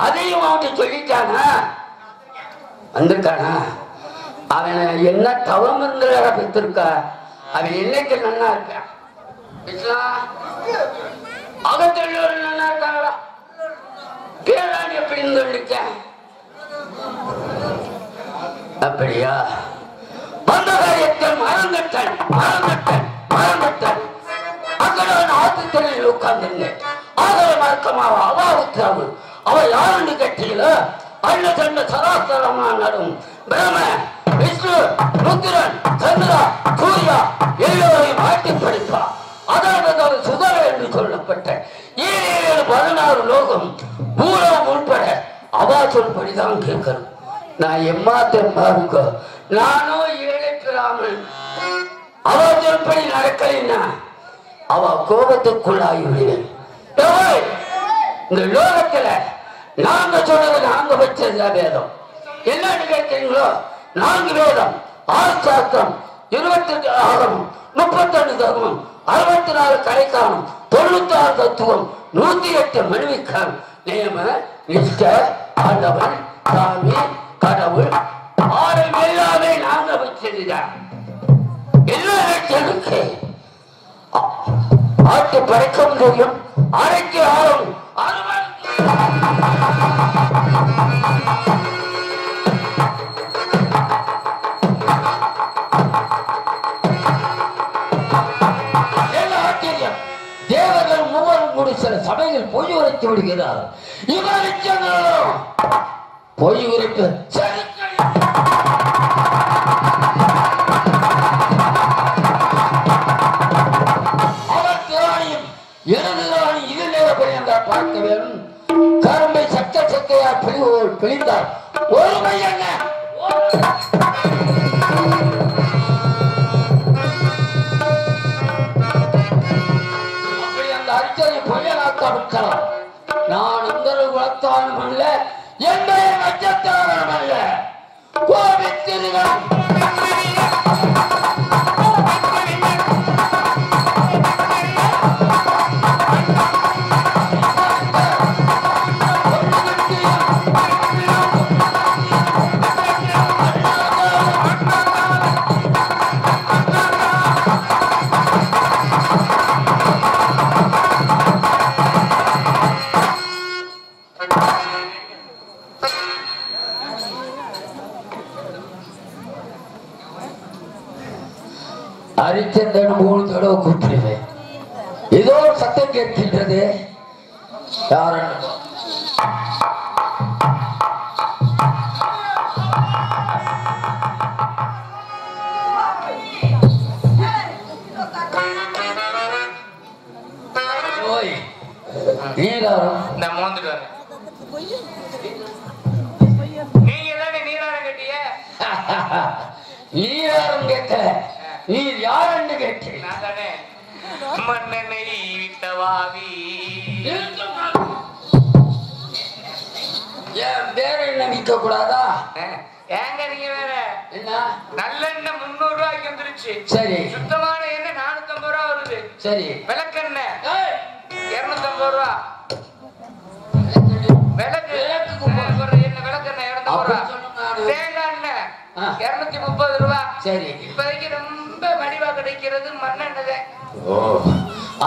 அதையும் அவன் சொல்லிட்டானா? வந்திருக்கானா? அவன் என்ன தவம் இருந்த பெற்றிருக்கா? அவன் என்னைக்கு நல்லா இருக்கான் அகத்தள்ளூர் நல்லா இருக்காங்களா பேராணி எப்படி இருக்க அப்படியா அந்த காரியத்தில் மறந்துட்டேன் ஆத்துத்தலில் உட்கார்ந்து ஆதர மார்க்கமாக அவாவுத்தாவு அவ யாருன்னு கட்டியில அண்ண தண்ட சராசரமா நடும் பிரம விஷ்ணு ருத்ரன் சந்திரா சூர்யா எல்லோரையும் ஆட்டி படிப்பா அதாவது சுதர என்று சொல்லப்பட்ட 16 லோகம் பூரம் உள்பட அவா சொல்படிதான் கேட்கணும். நான் எம்மாத்திரம் பாருங்க, நானும் ஏழை பிராமன். அவ சொல்படி நடக்கலைன்னா அவ கோபத்துக்குள்ளாகி விடுவேன். இந்த லோகத்துல நாங்க சொல்றது நாங்க வச்சது வேதம். என்னன்னு கேட்கிறீங்களோ 4 வேதம், 6 சாஸ்திரம், 28 ஆகமம், 32 தர்மம், 64 கலைக்கானம், 96 தத்துவம், 108 மனைவிக்கான் நியம நிஷ்ட ஆண்டவன் சாமி கடவுள் ஆடும் எல்லாமே நாங்க வச்சதுதான். எல்லா லட்சனுக்கு ஆட்டு படைக்க முடியும், அரைக்கு ஆளும் தேவர்கள் மூவரும் கூடி சில சபைகள் பொய் உரைத்து விடுகிறார். இவரும் பொய் உரைப்பு அவர் திராணியும் எனது திராணி இது நேரப்படி என்றால் பார்க்க வேண்டும். கரும்பை சக்கையா பிழிந்தார் ஒருமை என்ன நான் இந்த குலத்தானும் அல்ல, எந்த நட்சத்திரம் அல்ல. கோபித்திருவன் ஹரிச்சந்திரன் 3 தடவை கூப்பிடுவேன். ஏதோ சத்தம் கேட்கின்றது. நீராரம் நான் மோந்துட்டு வரேன். நீங்க தானே நீராரம் கேட்டிய? நீராரம் கேட்க நீர் யாருன்னு கேட்டேன். நான் தானே மன்னனை விட்டவாவி. என் பேர என்ன விற்க கூடாதா? ஏங்க நீங்க வேற என்ன நல்லெண்ணெய் 300 ரூபாய்க்கு வந்துருச்சு. சரி, சுத்தமான எண்ணெய் 450 ரூபா வருது. சரி, விளக்கெண்ணெய் 250 ரூபா. விளக்கு எண்ணெய் விளக்கெண்ணெய் 250 ரூபா. தேங்காய் எண்ணெய் 230 ரூபா. சரி, இப்போதைக்கு ரொம்ப மலிவா கிடைக்கிறது மண்ணெண்ணெய். ஓ,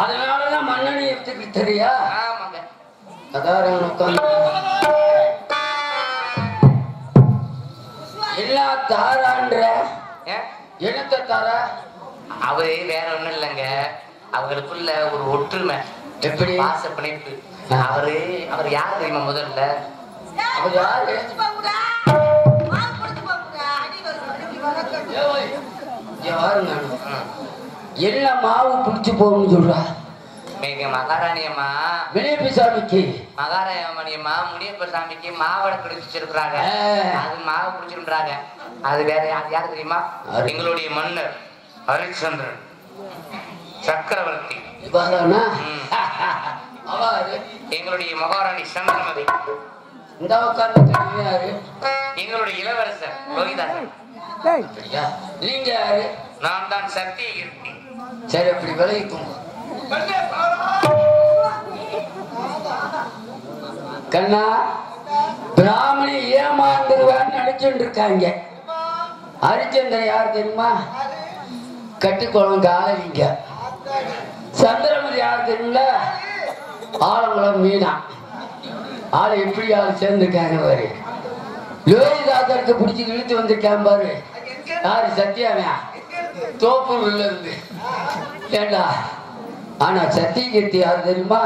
அதனாலதான் மண்ணெண்ணெய் எடுத்துக்கிட்டு தெரியா? ஆமாங்க. அதான் எல்லா தாரான்ற என்னத்தை தார? அவரு வேற ஒண்ணும் இல்லைங்க, அவங்களுக்குள்ள ஒரு ஒற்றுமை. எப்படி? பாச பிணைப்பு. அவர் யார் தெரியுமா? முதல்ல அவர் யாரு? என்ன மாவு பிடிச்சு போகணும்னு சொல்றா? மகாராணியம்மா வினயப்ப சாமிக்கு, மகாராணியம்மா முனியப்ப சாமிக்கு மாவடை பிடிச்சிருக்கிறாங்க. அது மாவு பிடிச்சிருக்கிறாங்க. அது வேற யாரு தெரியுமா? எங்களுடைய மன்னர் ஹரிச்சந்திரன் சக்கரவர்த்தி. எங்களுடைய மகாராணி சந்திரமதி. இந்த உட்கார்ந்து எங்களுடைய இளவரசர் லோகிதாசன். நீங்க யாரு? நான் தான் சத்தியகீர்த்தி. சரி, அப்படி விலகிக்கும் கண்ணா. பிராமணி ஏமாந்துருவான்னு நினைச்சுட்டு இருக்காங்க. ஹரிச்சந்திரன் யார் தெரியுமா? கட்டிக்குளம் காலவிங்க. சந்திரமதி யார் தெரியுங்கள? ஆலங்குளம் மீனா. ஆளை எப்படி ஆள் சேர்ந்துருக்காங்க பாரு. லோகிதாசருக்கு பிடிச்சி இழுத்து வந்திருக்கான் பாரு. யாரு? சத்யாவியா தோப்பூர்ல இருந்து. ஏண்டா ஆனா சத்தியகீர்த்தி யாரு தெரியுமா?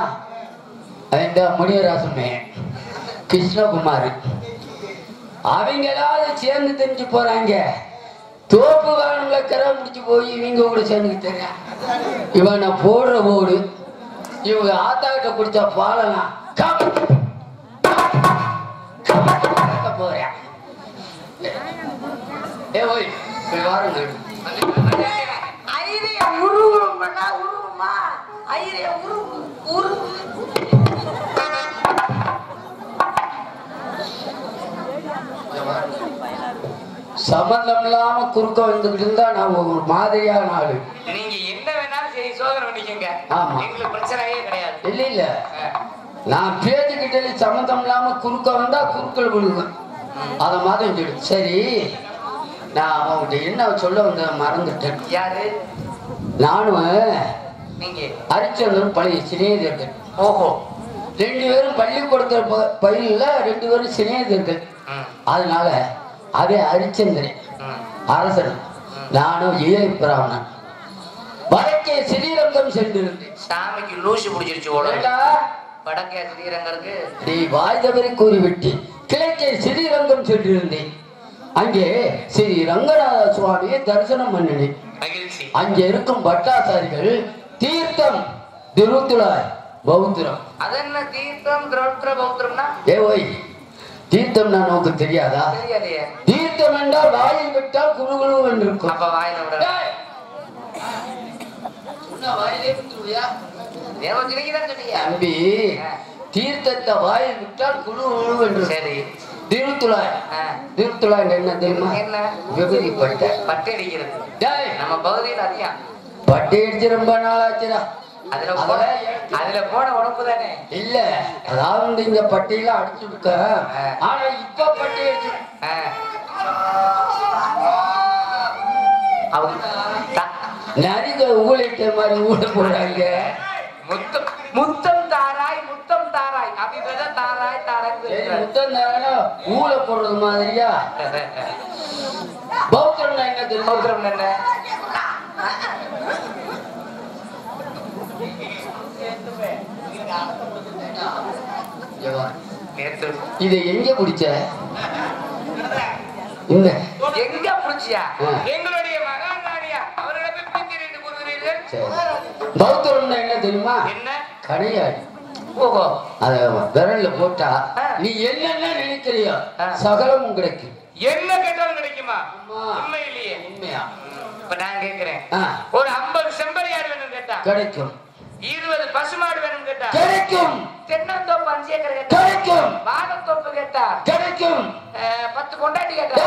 இந்த முனியராசமே கிருஷ்ணகுமார். அவங்க ஏதாவது சேர்ந்து தெரிஞ்சு போறாங்க. தோப்பு வாகனங்களை கரை முடிச்சு போய் இவங்க கூட சேர்ந்து தெரியும். இவன் நான் போடுற போடு இவங்க ஆத்தா கிட்ட குடிச்சா பாலலாம் போறேன். ஏ ஓய் வாருங்க. ஐரிய உருவம்னா உருவமா? ஐரிய உருவு சம்பந்தம் இல்லாம குறுக்க வந்துகிட்டு இருந்தா நான் ஒரு மாதிரியான ஆளு. நீங்க என்ன வேணாலும் சரி சோதனை பண்ணிக்கங்க. ஆமா. எங்களுக்கு பிரச்சனையே கிடையாது. இல்ல இல்ல நான் பேச்சுக்கிட்டே சம்பந்தம் இல்லாம குறுக்க வந்தா குறுக்கள் விழுவேன். அத மாதிரி சொல்லு. சரி நான் அவங்ககிட்ட என்ன சொல்ல வந்த மறந்துட்டேன். யாரு? நானும் நீங்க ஹரிச்சந்திரன் பழைய சிநேகிதர்கள். ஓஹோ. 2 பேரும் பள்ளிக்கூடத்துல பயில 2 பேரும் சிநேகிதர்கள். அதனால அதே ஹரிச்சந்திரன் அரசன் நானும் ஏழை பிராமணன் வடக்கே ஸ்ரீரங்கம் சென்றிருந்தேன். சாமிக்கு லூசு பிடிச்சிருச்சு ஓடா. வடக்கே ஸ்ரீரங்கருக்கு நீ வாய் தவறி கூறிவிட்டு கிழக்கே ஸ்ரீரங்கம் சென்றிருந்தேன். அங்கே ஸ்ரீ ரங்கநாத சுவாமியை தரிசனம் பண்ணினேன். மகிழ்ச்சி. அங்கே இருக்கும் பட்டாசாரிகள் தீர்த்தம் திருத்துளாய் பௌத்திரம். அதென்ன தீர்த்தம் திரௌத்திர பௌத்திரம்னா? ஏ ஓய் தீர்த்தம்னா நோக்கு தெரியாதா? தெரியாதையே. தீர்த்தம் என்றால் வாயில் விட்டால் குழுகுழு என்று இருக்கும். அப்ப வாயில விட தம்பி தீர்த்தத்தை வாயில் விட்டால் குழுகுழு என்று. சரி. திருத்துளாய் திருத்துளாய் என்ன தெரியுமா? என்ன? விபூதி பட்டை. பட்டை அடிக்கிறது நம்ம பகுதியில் அதிகம். பட்டை அடிச்சு ரொம்ப நாள் ஆச்சுடா. அதுல போன உடம்பு தானே இல்ல. அதாவது இங்க பட்டையில அடிச்சு விட்ட. ஆனா இப்ப பட்டை அடிச்சு நரிக ஊழிட்ட மாதிரி ஊட போறாங்க. முத்தம் தாராய் முத்தம் தாராய் அப்படின்றத தாராய் தாராய் முத்தம் தாராய் ஊழ போடுறது மாதிரியா? பௌத்திரம் என்ன தெரியும்? பௌத்திரம் என்ன? இதை எங்க பிடிச்ச? இந்த எங்க பிடிச்சியா? எங்களுடைய மகாராணியா அவர்களை பிரித்து கூறுகிறீர்கள். பௌத்தம் என்ன தெரியுமா? என்ன? கடையாடி. ஓஹோ. அத விரல்ல போட்டா நீ என்னென்ன நினைக்கிறியோ சகலமும் கிடைக்கும். என்ன கேட்டாலும் கிடைக்குமா? உண்மையிலேயே? உண்மையா? இப்ப நான் கேட்கிறேன். ஒரு 50 செம்பரியாடு வேணும் கேட்டா கிடைக்கும். 20 பசுமாடு வேணும் கேட்டா கிடைக்கும். தென்னந்தோப்பு 5 ஏக்கர் கேட்டா கிடைக்கும். வாழைத்தோப்பு கேட்டா கிடைக்கும். 10 கொண்டாட்டி கேட்டா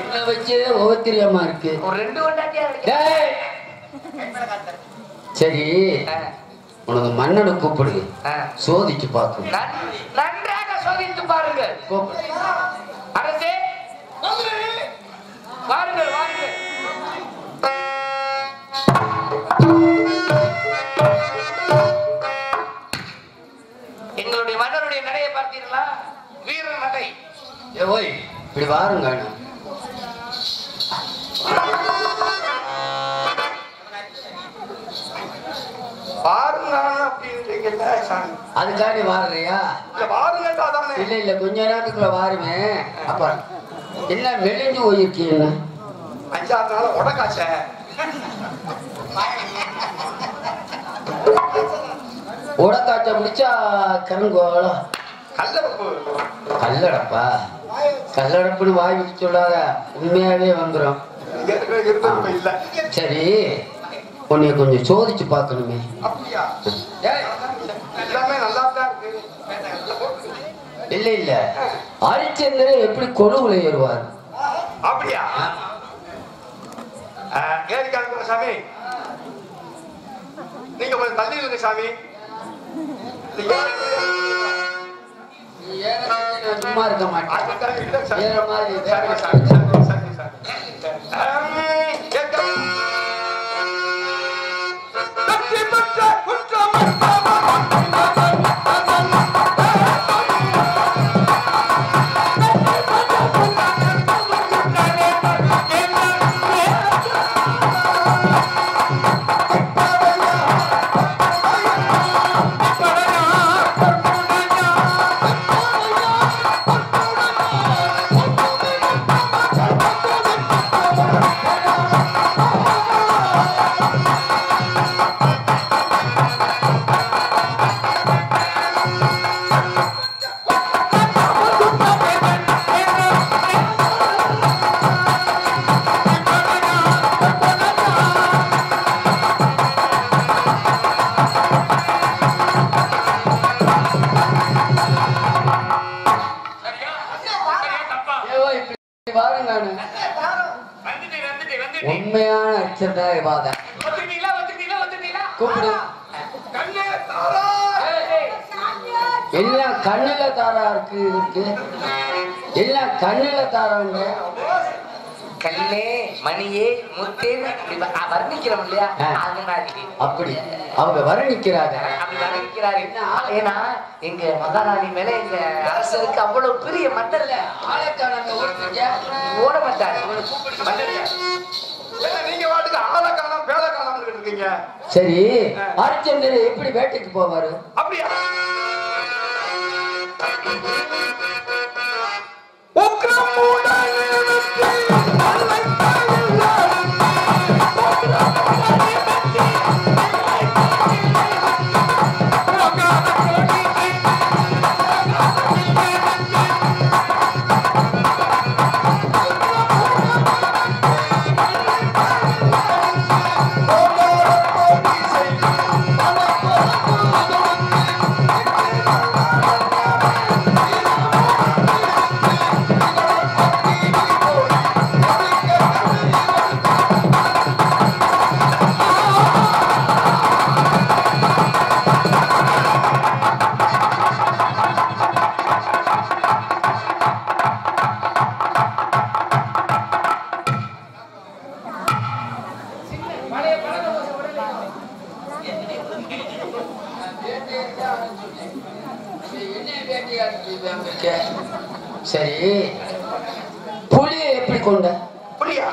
என்ன வச்சதே ஒவ்வொருத்திரியமா இருக்கு. ஒரு 2 கொண்டாட்டியா கிடைக்கும். சரி உனக்கு மன்னனை கூப்பிடு. சோதிச்சு பார்க்கும். நன்றாக சோதித்து பாருங்கள். அரசே வாருங்கள் வாருங்கள். எங்களுடைய மன்னருடைய நடையை பார்த்தீர்களா? வீரர் நடை. ஓய் இப்படி வாருங்க. அதுக்காண்டி வாருறியா? இல்ல இல்ல கொஞ்ச நேரத்துக்குள்ள வாருவேன். அப்ப என்ன மெலிஞ்சு போயிருக்கீங்க? 5-6 நாள் உடக்காச்ச உடக்காச்ச முடிச்சா கருங்கோளம் கல்லடப்பா. கல்லடப்புன்னு வாய் விட்டு சொல்லாத, உண்மையாவே வந்துடும். சரி உன்னைய கொஞ்சம் சோதிச்சு பார்க்கணுமே. இல்ல இல்ல ஹரிச்சந்திரன் எப்படி கொழுவுல ஏறுவார்? அப்படியா? சாமி நீங்க கொஞ்சம் தள்ளி இருங்க சாமி. சும்மா இருக்க மாட்டேன் வேற மாதிரி உண்மையான அச்சந்தாய் கூப்பிடு எல்லாம் கண்ணுல தாரா இருக்கு எல்லாம் கண்ணுல தாராங்க கல்லே மணியே முத்தேன்னு வர்ணிக்கிறோம் இல்லையா அது மாதிரி அப்படி அவங்க வர்ணிக்கிறாங்க அப்படி வர்ணிக்கிறாரு ஏன்னா எங்க மகாராணி மேல எங்க அரசருக்கு அவ்வளவு பெரிய மண்டல ஆளக்காரங்க ஓட மாட்டாரு நீங்க வாட்டுக்கு ஆளக்காலம் பேலக்காலம் இருக்கீங்க. சரி ஹரிச்சந்திரன் எப்படி வேட்டைக்கு போவாரு? அப்படியா சரி புலியை எப்படி கொண்ட? புலியா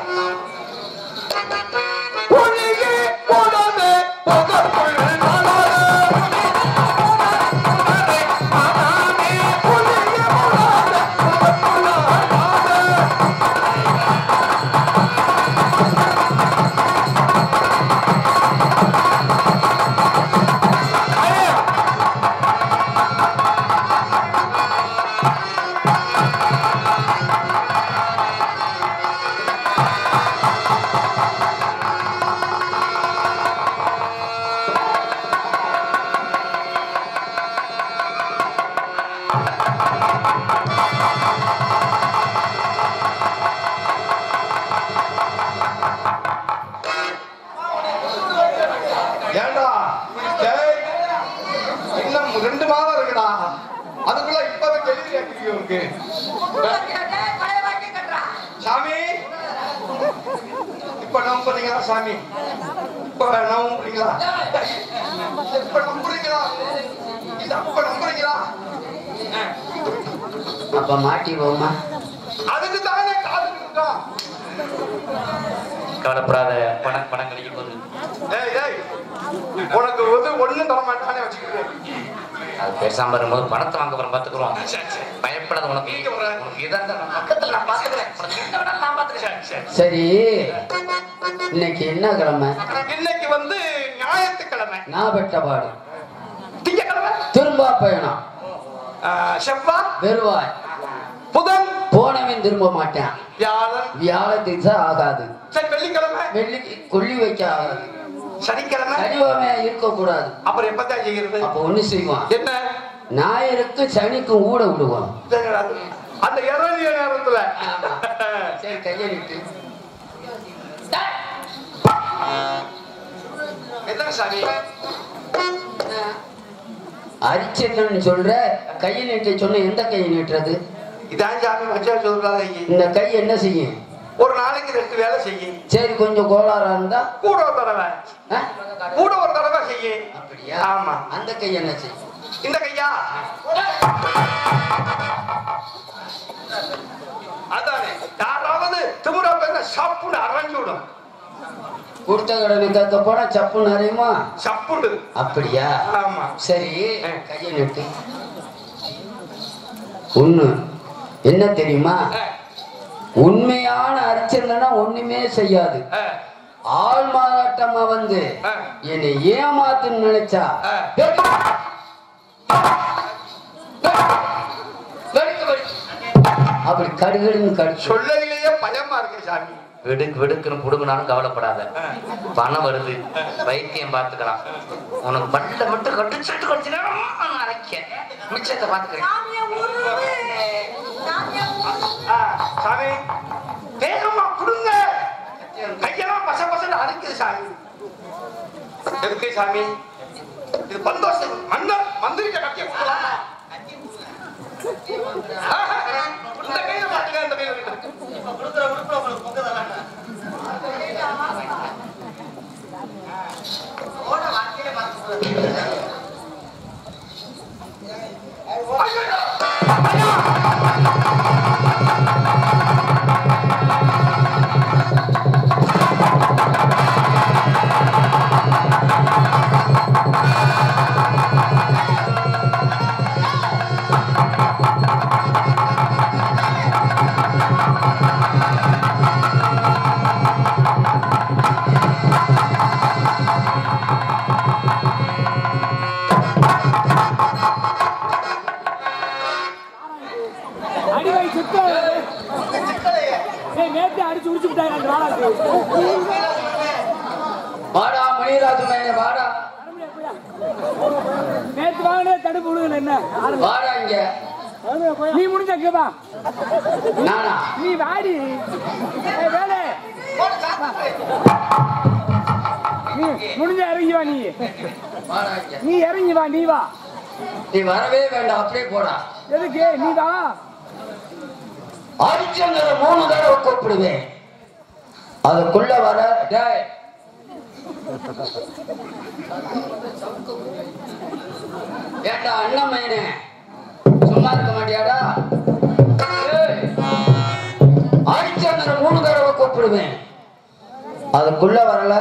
சாமி இப்ப நம்புறீங்களா? சாமி இப்ப நம்புறீங்களா? இப்ப நம்புறீங்களா? இல்ல அப்ப நம்புறீங்களா? அப்ப மாட்டிடுவோமா? அதுக்கு தானே காதுட்டா கவலைப்படாத பணம் கிடைக்க போகுது. உனக்கு ஒண்ணும் தர மாட்டானே வச்சுக்கிறேன். அது பேசாம வரும்போது பணத்தை வாங்க போறோம் பாத்துக்கிறோம். பயப்படாத உனக்கு பக்கத்துல நான் பாத்துக்கிறேன். நான் பாத்துக்கிறேன். சரி இன்னைக்கு என்ன கிழமை? இன்னைக்கு ஞாயிற்றுக்கிழமை. நான் பெற்ற பாடு திங்கக்கிழமை திரும்ப பயணம். செவ்வாய் வருவாய். புதன் போனவன் திரும்ப மாட்டேன். வியாழன் திசை ஆகாது. சரி வெள்ளிக்கிழமை வெள்ளி கொல்லி வைக்க ஆகாது. சனிக்கிழமை சனிவாமே இருக்க கூடாது. அப்புறம் எப்பதான் செய்கிறது? அப்ப ஒண்ணு செய்வான். என்ன? ஞாயிறுக்கு சனிக்கும் ஊட விடுவான். அந்த இரவு நேரத்துல சரி கையை விட்டு என்ன சாமி அரிச்சந்திரன் சொல்ற கையை நீட்ட சொன்ன எந்த கையை நீட்டுறது? இதான் சாமி வச்சா சொல்றாங்க. இந்த கை என்ன செய்யும்? ஒரு நாளைக்கு 2 வேலை செய்யும். சரி, கொஞ்சம் கோளாறா இருந்தா கூட ஒரு தடவை செய்யும். அப்படியா? ஆமா. அந்த கை என்ன செய்யும்? இந்த கையா அதானே யாராவது திமுறா பேச சப்புன்னு அரைஞ்சு விடும். கொடுத்த கடனை கேட்க போனா சப்பு நிறையுமா? சப்புண்டு. அப்படியா? ஆமா. சரி, கையை நட்டு ஒண்ணு என்ன தெரியுமா? உண்மையான அர்ச்சனைனா ஒண்ணுமே செய்யாது. ஆள் மாறாட்டமா வந்து என்னை ஏமாத்துன்னு நினைச்சா அப்படி கடுகடுன்னு கடு சொல்லலையே பயமா இருக்கு சாமி. வெடுக்குன்னு புடுங்கினாலும் கவலைப்படாத. பணம் வருது, வைத்தியம் பார்த்துக்கலாம். உனக்கு பல்ல மட்டும் கட்டுச்சிட்டு கடிச்சுனா அரைக்க மிச்சத்தை பார்த்துக்கிறேன். சாமி வேகமா கொடுங்க. கையெல்லாம் பச பசன்னு அரைக்குது சாமி. எதுக்கு சாமி? இது பந்தோஷம். மந்திரிக்க கட்டிய கொடுக்கலாமா? இந்த கையில பாத்துக்க, இந்த கையில கொடுக்குற உடுப்புல உங்களுக்கு பொங்கதான். ஓட வாக்கிலே பார்த்து வாடா மணிராஜு மேலே வாடா. நேத்து வாங்கினே தடுப்பு விடுங்க. என்ன வாடா இங்க. நீ முடிஞ்சா நானா? நீ வாடி வேலை நீ முடிஞ்ச இறங்கி வா. வாடா இங்க. நீ இறங்கி வா. நீ வா. நீ வரவே வேண்டாம், அப்படியே போடா. எதுக்கு? நீ வா. அடிச்சவங்க 3 தடவை கூப்பிடுவேன். அதுக்குள்ள வர டேய் ஏண்டா அண்ணன் மயனே, சும்மா இருக்க மாட்டியாடா? அடிச்சவங்க 3 தடவை கூப்பிடுவேன். அதுக்குள்ள வரல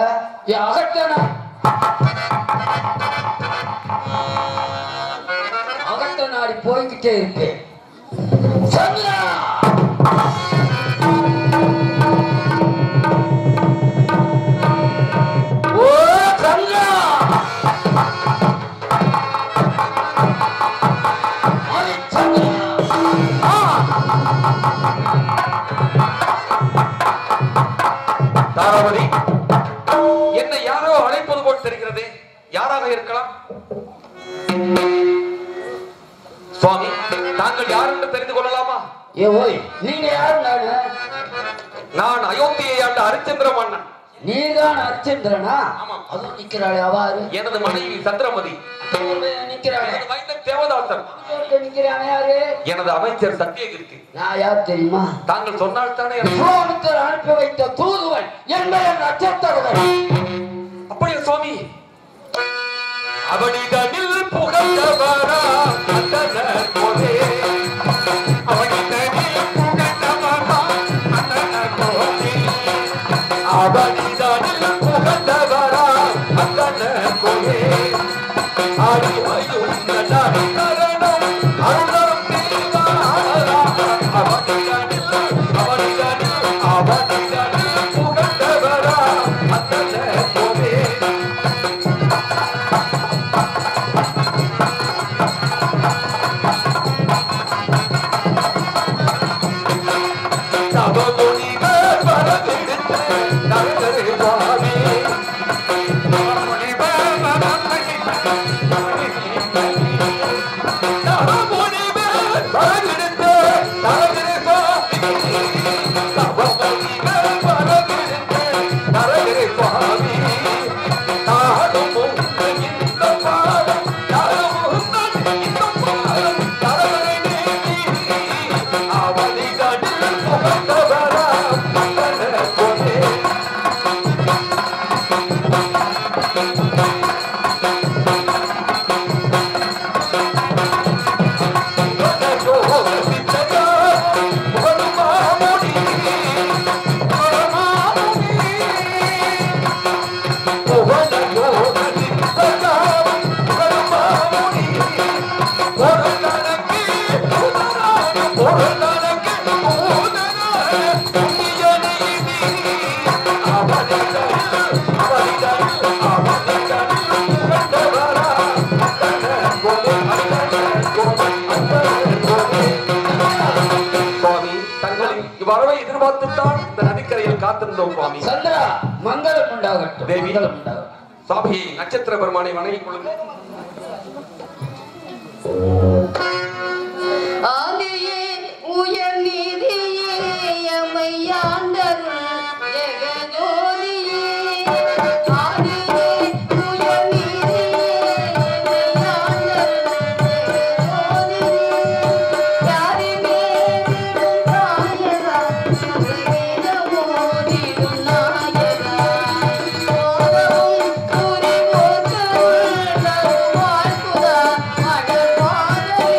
அகட்ட நாடி போய்கிட்டே இருப்பேன். சந்திரா தாராவதி, என்னை யாரோ அழைப்பது போல் தெரிகிறது. யாராக இருக்கலாம்? சுவாமி, தாங்கள் யார் என்று தெரிந்து கொள்ளலாமா? ஏ ஓய், நீங்க யாரு? நான் அயோத்தியை ஆண்ட ஹரிச்சந்திர மன்னன். நீதான் அர்ச்சந்திரனா? அதுவும் நிக்கிறாளே அவாறு? எனது மனைவி சந்திரமதி. நிக்கிறாளே எனது மைந்தன் தேவதாசன். நிக்கிறானே யாரு? எனது அமைச்சர் சத்தியகிருத்தி. நான் யார் தெரியுமா? தாங்கள் சொன்னால் தானே. அனுப்பி வைத்த தூதுவன் என்பதை நட்சத்திரவன். அப்படியே சுவாமி. அவனிடனில் புகழ்ந்தவரா அந்தனர் போலே. அவனிடனில் புகழ்ந்தவரா அந்தனர் போலே. அவனிடனில் புகழ்ந்தவரா அந்தனர் போலே. அறிவையும் நடிகரனும் அருளரும் தீவாரா. அவனிடனில் புகழ்ந்தவரா அந்தனர் போலே. வந்தோம் சுவாமி. சந்திரா மங்களம் உண்டாகட்டும். தேவி. மங்களம் உண்டாகட்டும். சுவாமி நட்சத்திர பெருமானை வணங்கிக் கொள்ளுங்கள். ஆதியே உயர் நீதியே எமையாண்டருள் ஜெகஜோதியே ஆதியே உயர் நீதியே எமையாண்டருள் ஜெகஜோதியே யாரிமே நாயகா வேதமோதிடும் நாயகா ஓதவும் புரிவோத்தருள் நல்வாழ்குதா அழகாதே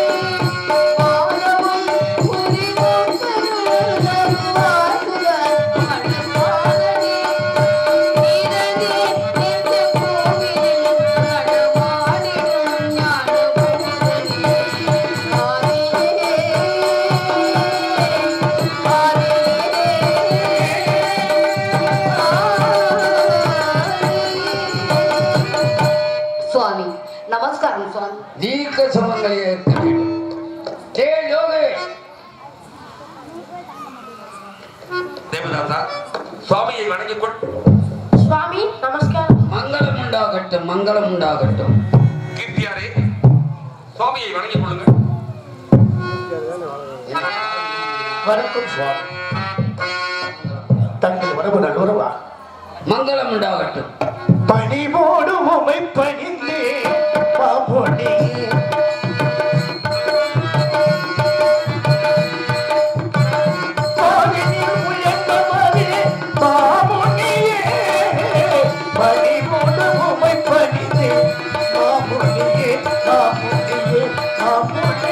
சுவாமி நமஸ்காரம் சுவாமி. தீர்க்க சுமங்களை ஏற்க வேண்டும். யோகே தேவதாசா சுவாமியை வணங்கிக் கொள். சுவாமி நமஸ்காரம். மங்களம் உண்டாகட்டும். மங்களம் உண்டாகட்டும். கீர்த்தியாரே சுவாமியை வணங்கிக் கொள்ளுங்கள். வணக்கம் சுவாமி. தங்கள் வரவு நல்லுறவா? மங்களம் உண்டாகட்டும். பணிவோடு உமை பணிந்தே பாபொடி பணிவோடு உமை பணிந்தே பாபொடியே பாபொடியே பாபொடியே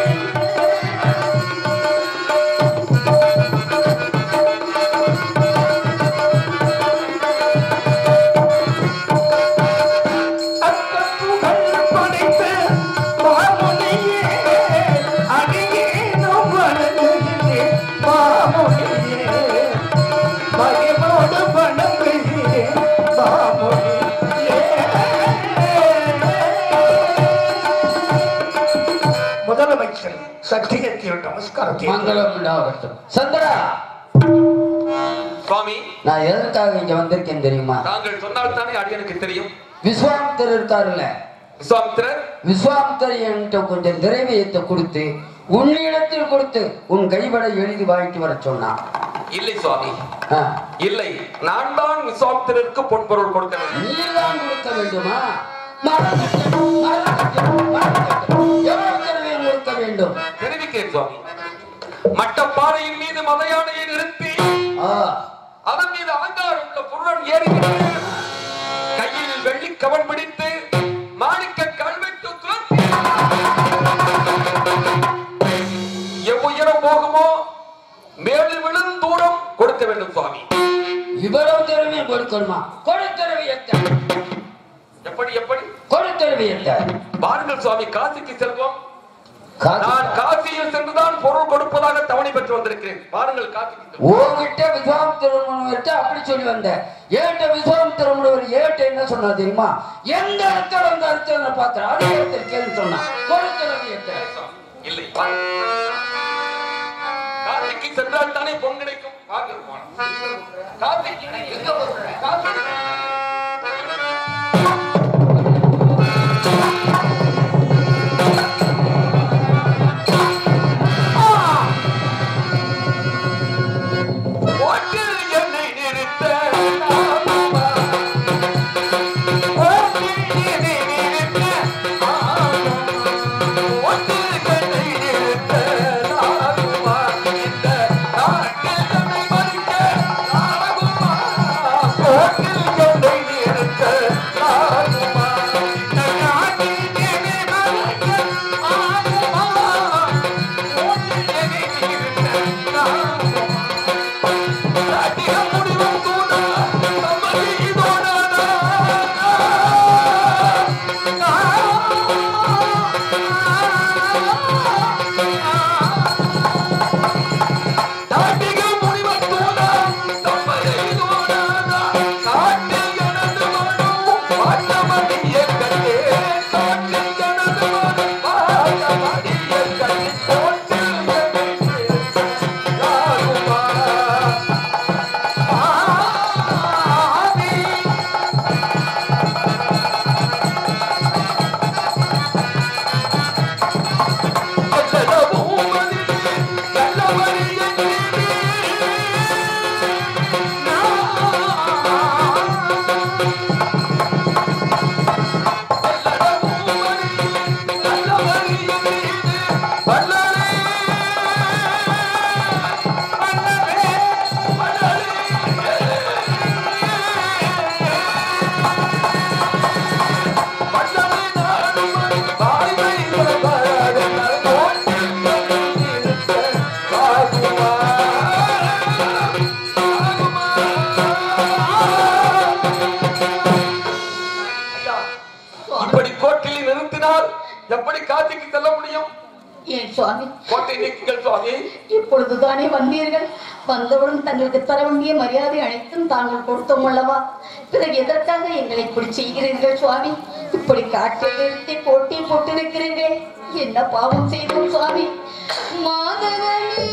முதலமைச்சர் சத்தியத்தில் நமஸ்காரத்தை மங்களம் உண்டாகட்டும். சந்திரா சுவாமி நான் எதற்காக இங்க வந்திருக்கேன் தெரியுமா? தாங்கள் சொன்னால் தானே அடியனுக்கு தெரியும். விஸ்வாமித்தர் இருக்காருல்ல, விஸ்வாமித்திரர் விஸ்வாமித்தர் என்கிட்ட கொஞ்சம் திரவியத்தை கொடுத்து உன்னிடத்தில் கொடுத்து உன் கைப்பட எழுதி வாங்கிட்டு வர சொன்னான். இல்லை சுவாமி ஆ, இல்லை, நான் தான் விஸ்வாமித்திரருக்கு பொன்பொருள் கொடுக்க வேண்டும். நீதான் கொடுக்க வேண்டுமா? மறந்துட்டேன், மறந்துட்டேன், மறந்துட்டேன். எவ்வளவு திரவியம் கொடுக்க வேண்டும்? தெரிவிக்கிறேன் சுவாமி. மட்டப்பாறையின் மீது மதையானையை நிறுத்தி ஆ, அதன் மீது அலங்காரம் உள்ள புருடன் ஏறிவிட்டு கையில் வெள்ளி கவன் பிடித்து மாணிக்க கல்வெட்டு துரத்தி எவ்வுயரம் போகுமோ மேலும் விழும் தூரம் கொடுக்க வேண்டும் சுவாமி. இவ்வளவு திரவியம் கொடுக்கணுமா? கொடு திரவியத்தை. எப்படி எப்படி கொடு திரவியத்தை. பாருங்கள் சுவாமி, காசிக்கு செல்வோம். காசு. நான் காசியில் சென்றுதான் பொருள் கொடுப்பதாக தவணை பெற்று வந்திருக்கிறேன். பாருங்கள் காசிக்கு செல்வோம். உங்ககிட்ட விஸ்வாமித்திரமுனிவர்கிட்ட அப்படி சொல்லி வந்தேன். ஏட்ட விஸ்வாமித்திரமுனிவர் ஏட்ட என்ன சொன்னா தெரியுமா? எந்த இடத்துல அந்த அர்த்தனை பாக்குற அதே இடத்துல கேள்வி சொன்னா கொடு திரவியத்தை. இல்லை, காசிக்கு சென்றால் தானே பொன் கிடைக்கும். காசிக்கு எங்க போறேன்? காசி ஓட்டில் இப்படி கோட்டையில் நிறுத்தினால் எப்படி காட்சிக்கு செல்ல முடியும்? ஏன் சுவாமி? கோட்டை நீக்குங்கள் சுவாமி. இப்பொழுதுதானே வந்தீர்கள். வந்தவுடன் தங்களுக்கு தர வேண்டிய மரியாதை அனைத்தும் தாங்கள் கொடுத்தோம் அல்லவா? பிறகு எதற்காக எங்களை இப்படி செய்கிறீர்கள் சுவாமி? இப்படி காட்டில் நிறுத்தி போட்டி போட்டிருக்கிறீர்களே, என்ன பாவம் செய்தோம் சுவாமி? மாதவனே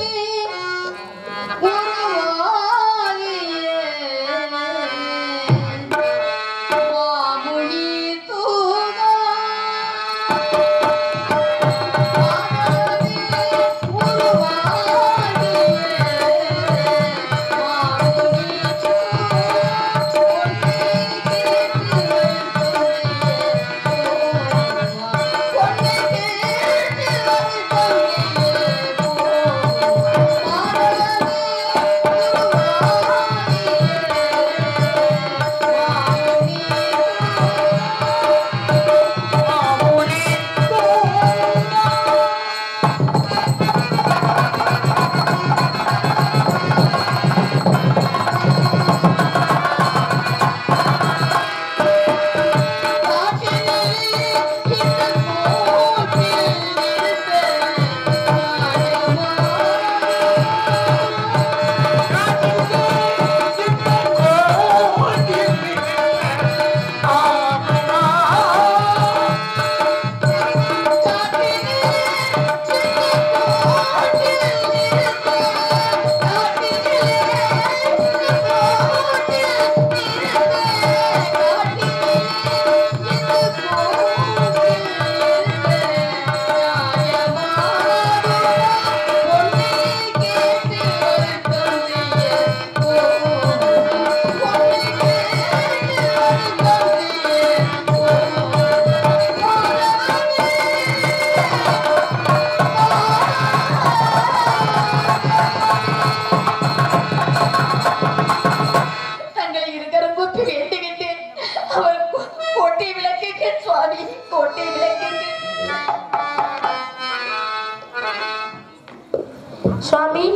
சுவாமி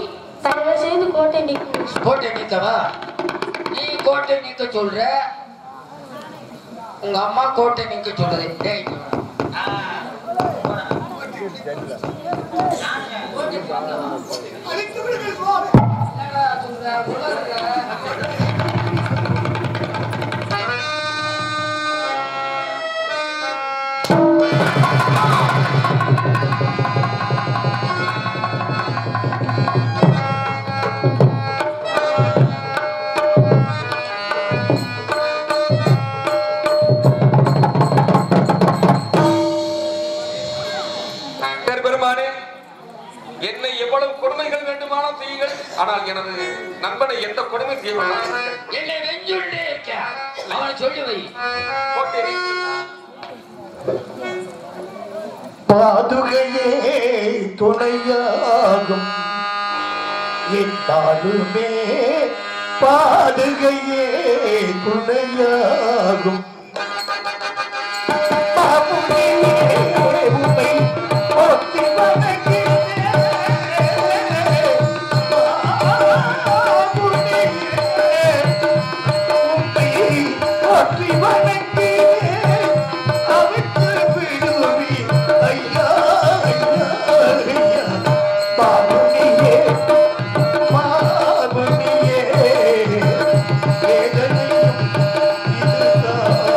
தயவு செய்து கோட்டை நீக்கு. கோட்டை நீக்கவா? நீ கோட்டை நீக்க சொல்ற, உங்க அம்மா கோட்டை நீக்க சொல்றது. டேய் என்னை எவ்வளவு கொடுமைகள் வேண்டுமானால் செய்யுங்கள், ஆனால் எனது நண்பனை எந்த கொடுமை செய்வார்கள்? என்னை வெஞ்சுள்ளே இருக்க அவனை சொல்லி வை. பாதுகையே துணையாகும் என்னாலுமே, பாதுகையே துணையாகும். வேதனையும் இதுதான்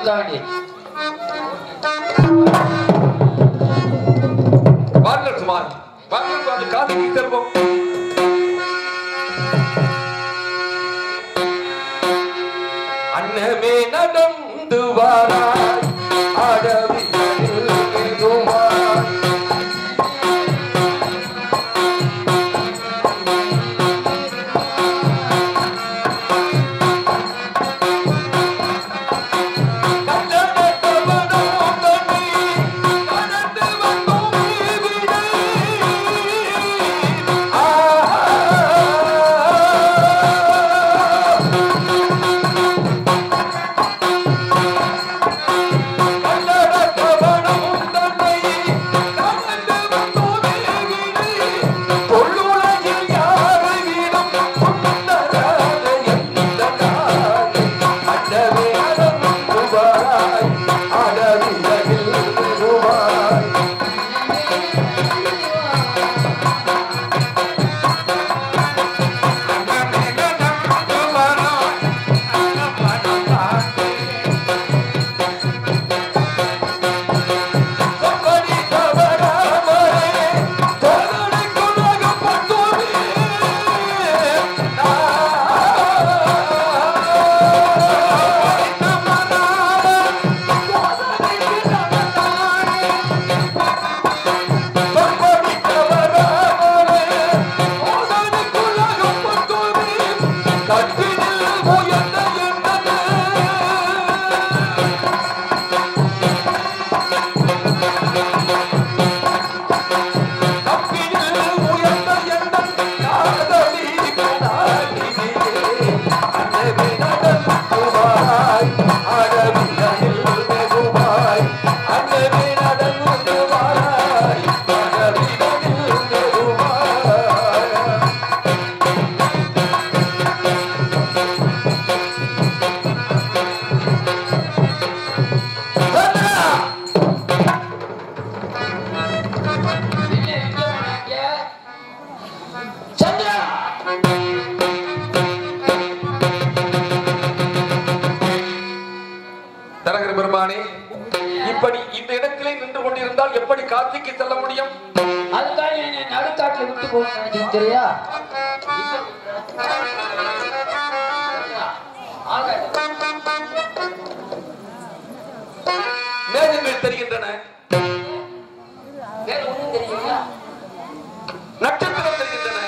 உனக்காண்டி வாருங்கள் சுமார் வாருங்கள் அந்த காலைக்கு செல்வோம். அன்னமே நடந்து வாராய் அடவியில் மெதுவாய் இப்படி இந்த இடத்திலே நின்று கொண்டிருந்தால் எப்படி கார்த்திக்கு செல்ல முடியும்? அதுக்காக என்னை நடுக்காட்டில் விட்டு போக தெரியா? மேகங்கள் தெரிகின்றன, நட்சத்திரம் தெரிகின்றன.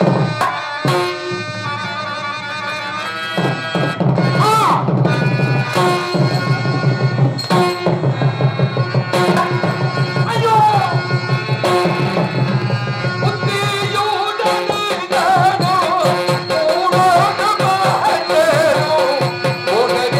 Oh,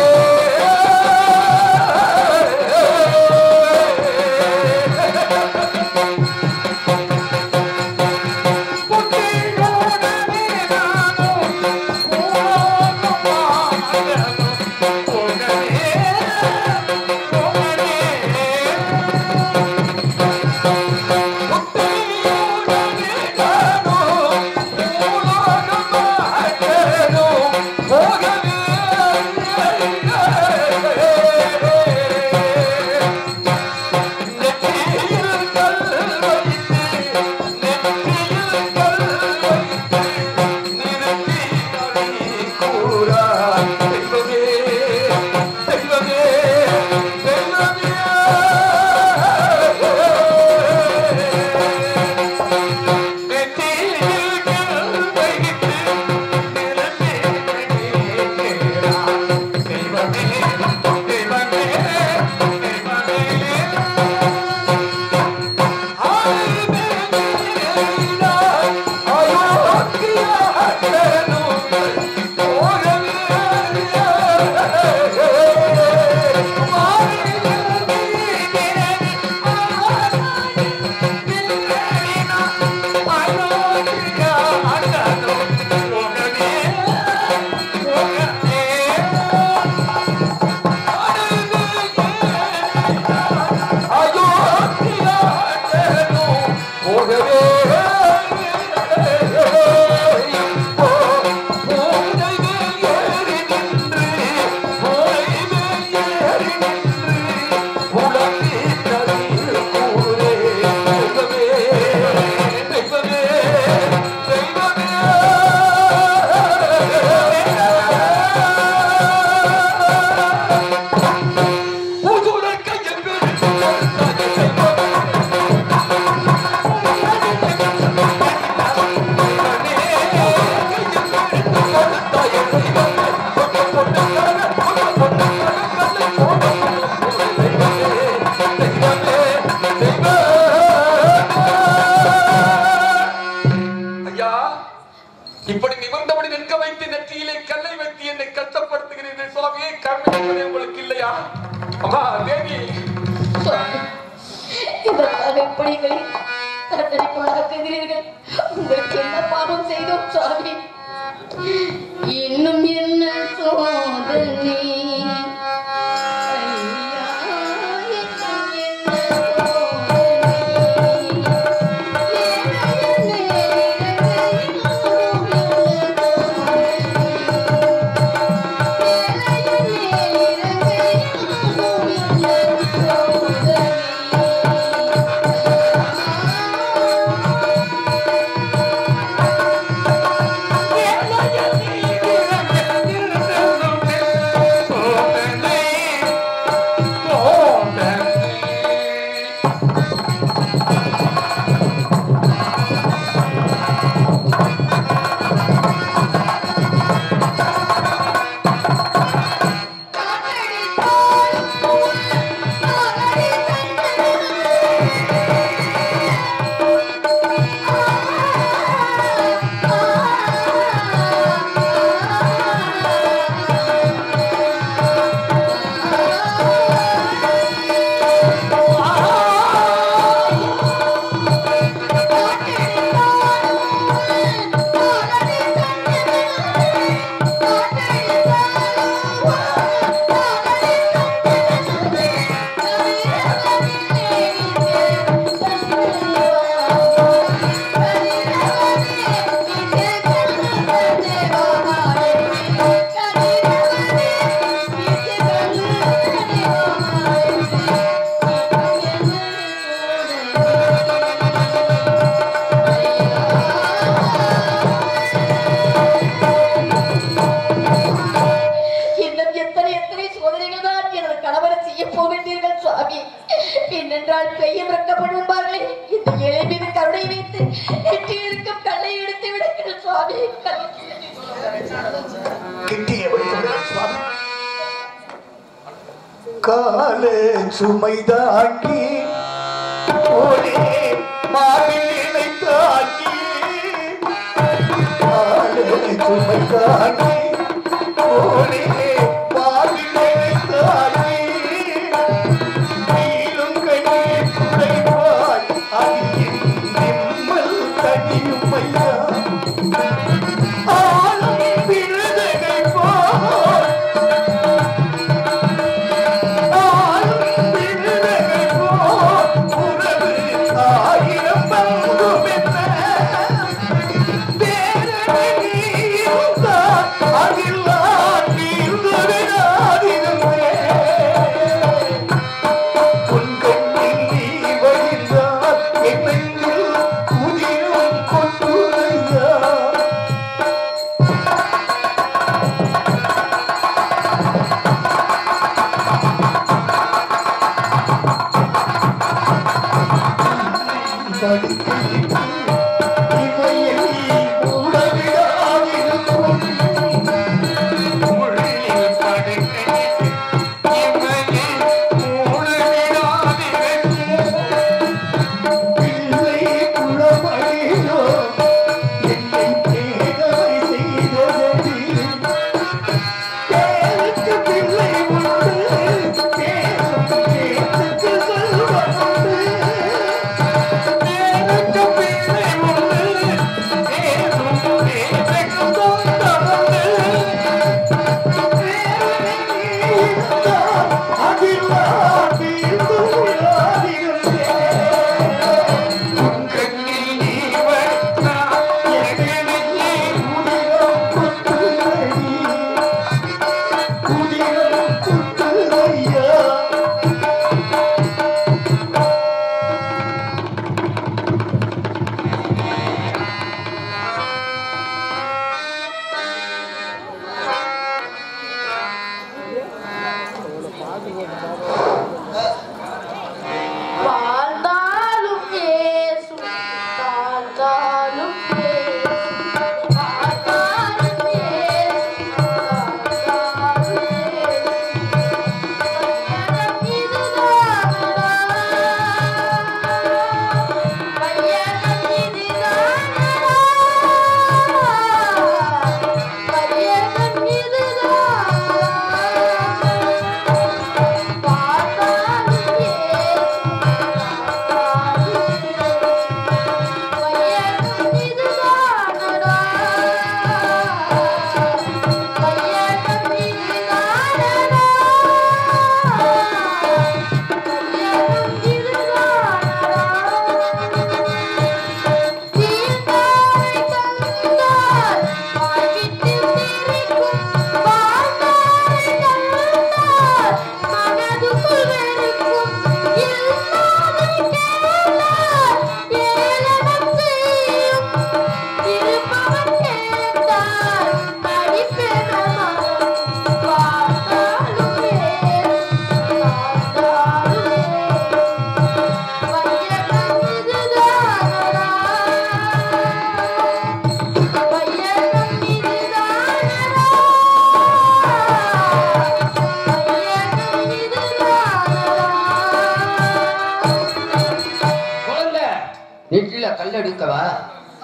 அம்மா தேவி இதற்காக எப்படிகளை தண்டனைக்குள்ளாக்குகிறீர்கள்? உங்களுக்கு என்ன பாவம் செய்தோம் சுவாமி? இன்னும் என்ன சோதனை? காலே சுமைதாக்கி ஒரே மாவிலை தாக்கி காலே சுமைதாக்கி ஒரே மாவிலை தாக்கி நீளும் கண்ணீர் குறைவாய் அதில் நிம்மல் தனியும் ஐயா ஆளும் விருதனை போல்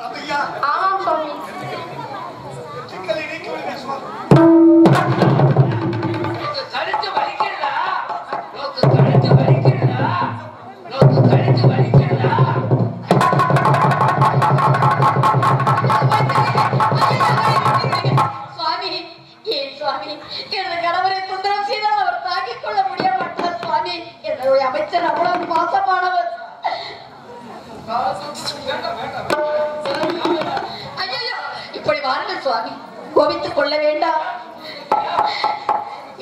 ஆமாம் சுவாமி. கழுத்து வலிக்கிறதா? நோக்கு கழுத்து வலிக்கிறதா? நோக்கு கழுத்து வலிக்கிறதா? சுவாமி, ஏன் சுவாமி எனது கணவரை தொந்தரவு செய்தால் அவர் தாங்கிக் கொள்ள முடிய மாட்டார் சுவாமி. என்னுடைய அமைச்சர் அவ்வளவு மோசமானவர். ஐயையோ, இப்படி வாருங்கள் சுவாமி, கோபித்துக் கொள்ள வேண்டாம்.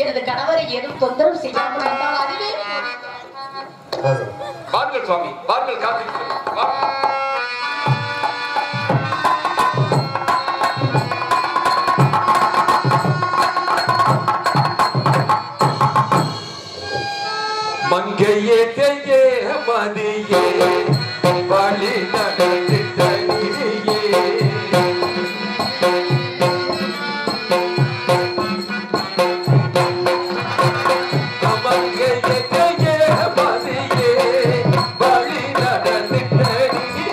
எனது கணவரை ஏதும் தொந்தரவு செய்யாமல் வந்தால் அதுவே வாருங்கள் சுவாமி, வாருங்கள் காத்திருக்கிறேன். மங்கையே தையே மதியே வழி நடந்திட்ட நீயே மங்கையே தையே மதியே வழி நடந்திட்ட நீயே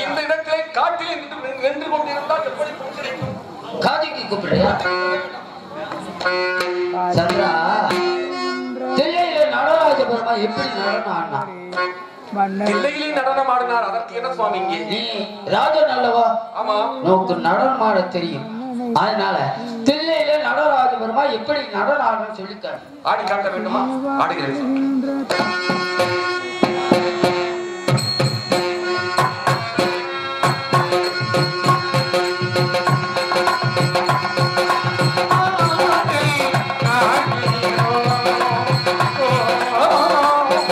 இந்த இடத்திலே காட்டிலே நின்று கொண்டிருந்தால் எப்படி கிடைக்கும்? காதிக்கு கூப்பிடுறியா சந்திரா? தில்லையில நடராஜ பெருமா எப்படி நடனம் ஆடினா? தில்லையிலே நடனம் ஆடினார். அதற்கு என்ன சுவாமி இங்கே? நீ ராஜன் அல்லவா? ஆமா. நோக்கு நடனம் ஆட தெரியும். அதனால தில்லையில நடராஜ பெருமா எப்படி நடனம் ஆடணும்னு சொல்லிக்காரு. ஆடி காட்ட வேண்டுமா? ஆடுகிறேன். Come on.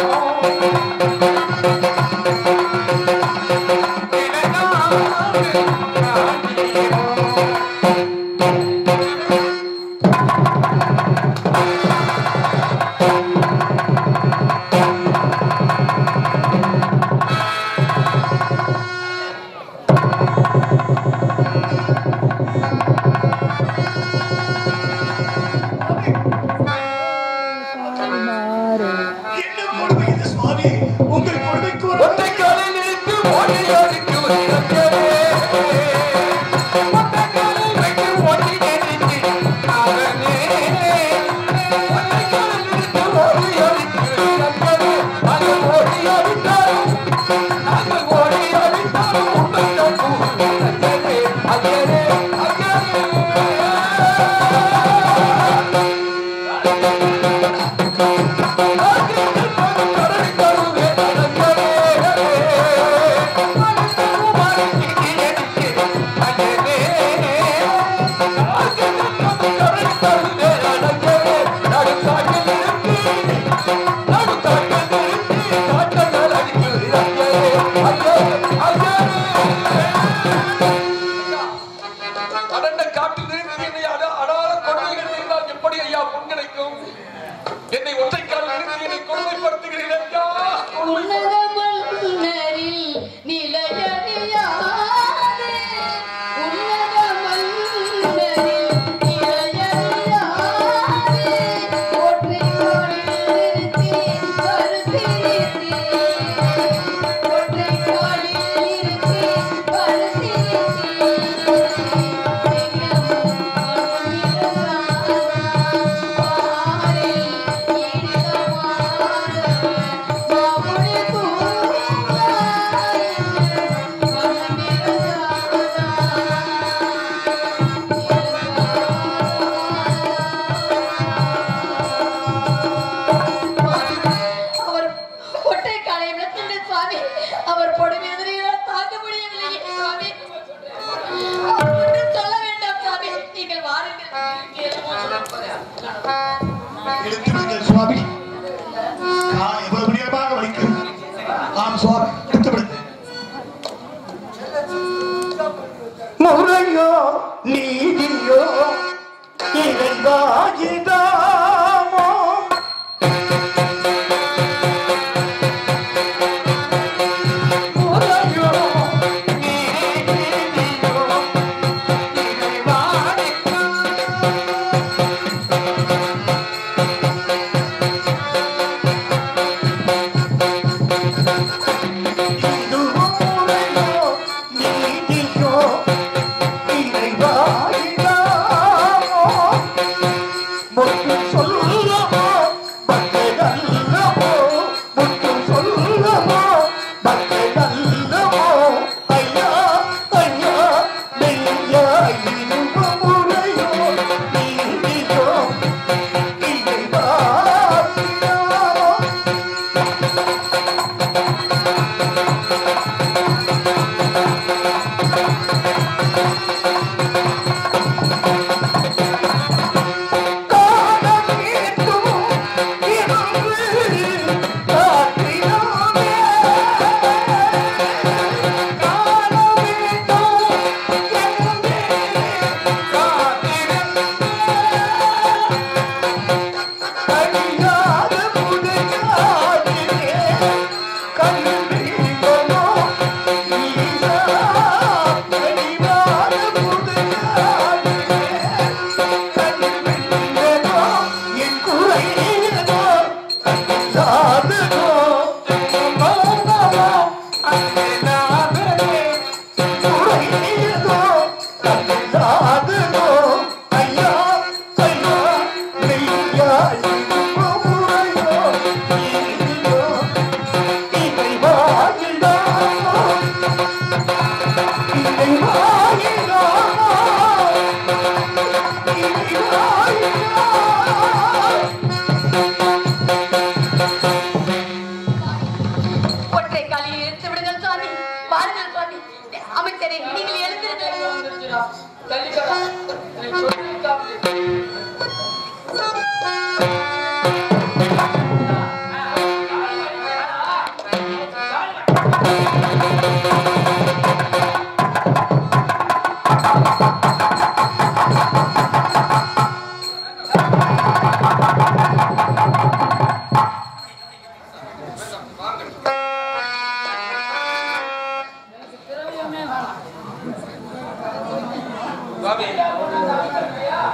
சுவாமி எடுத்துவிடு. முறையோ நீதியோ இறைவாகிதாமோ முறையோ நீதியோ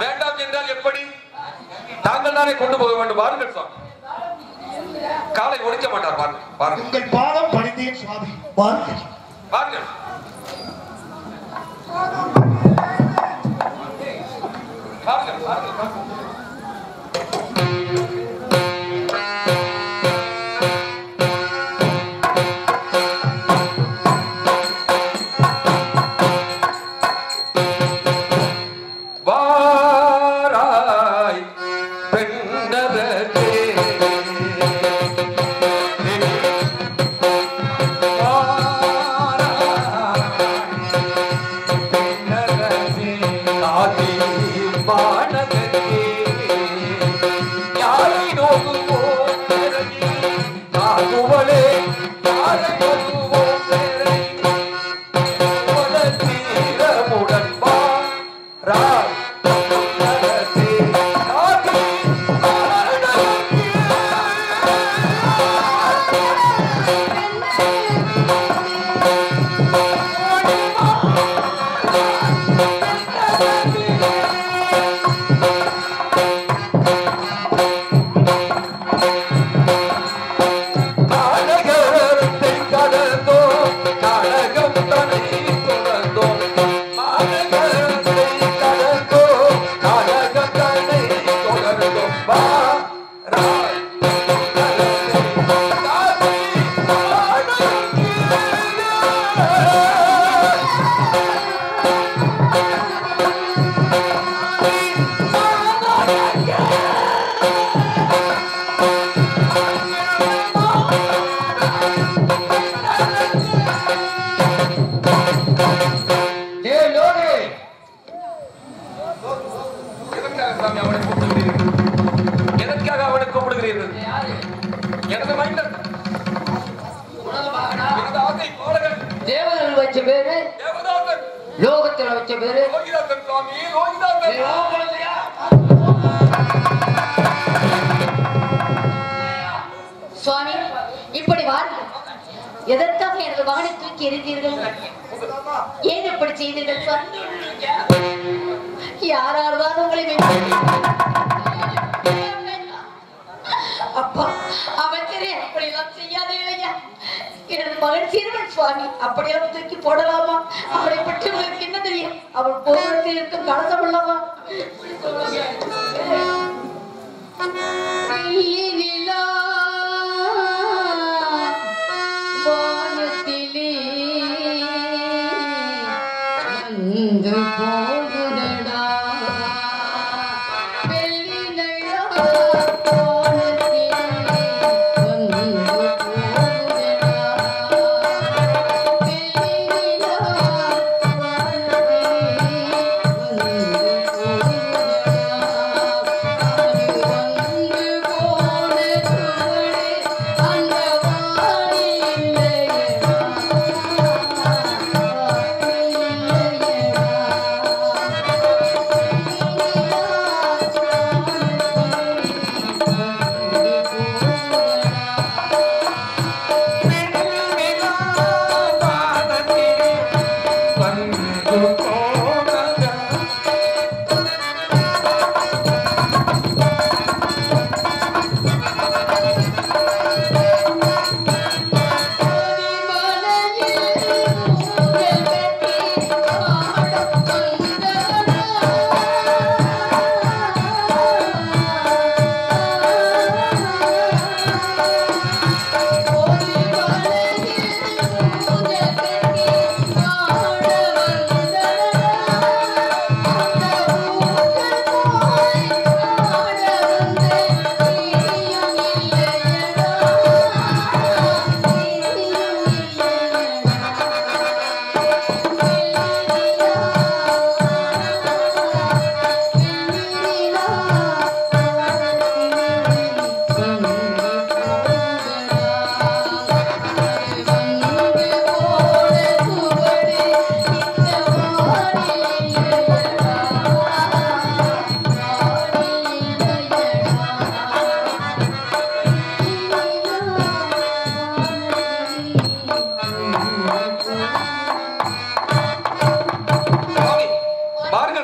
வேண்டாம் என்றால் எப்படி? தாங்கள் தானே கொண்டு போக வேண்டும். வாருங்கள் சுவாமி. காலை ஒடிக்க மாட்டார். பாருங்கள். உங்கள் பாதம் பணிந்தேன் சுவாமி. வாருங்கள். வாருங்கள். Alega இசை பாடகர் தேவர்கள் வச்ச பேரு தேவதாசன் லோகத்துல வச்ச பேரு லோகிதாசன் சுவாமி லோகிதாசன் சுவாமி இப்படி வாருங்கள். எதற்காக எனது மகனை தூக்கி எறிந்தீர்கள்? ஏன் இப்படி செய்தீர்கள் சுவாமி? யாரால்தான் உங்களை அப்பா அமைச்சரே அப்படியெல்லாம் செய்யாதீங்க. எனது மகன் சிறுவன் சுவாமி, அப்படியெல்லாம் தூக்கி போடலாமா? அவளை பற்றி உங்களுக்கு என்ன தெரியும்? அவள் போராட்டத்தில் இருக்கும் கலசம் உள்ளவா? வானத்திலே வந்து போகுதடா வெள்ளி நழா வானத்திலே வந்து போகுதடா வெள்ளி நிலா வானத்திலே வந்து போகுதடா அது வந்து போன சுவடு அந்த வானில் இல்லையடா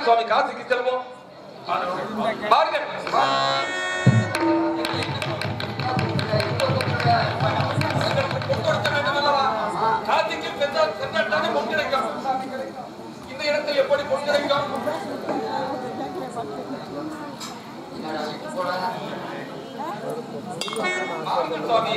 சுவாமி காசிக்கு செல்வோம். பாருங்கள் காசிக்கு சென்றால் தானே பொன் கிடைக்கும். இந்த இடத்தில் எப்படி பொன் கிடைக்கும்? பாருங்கள் சுவாமி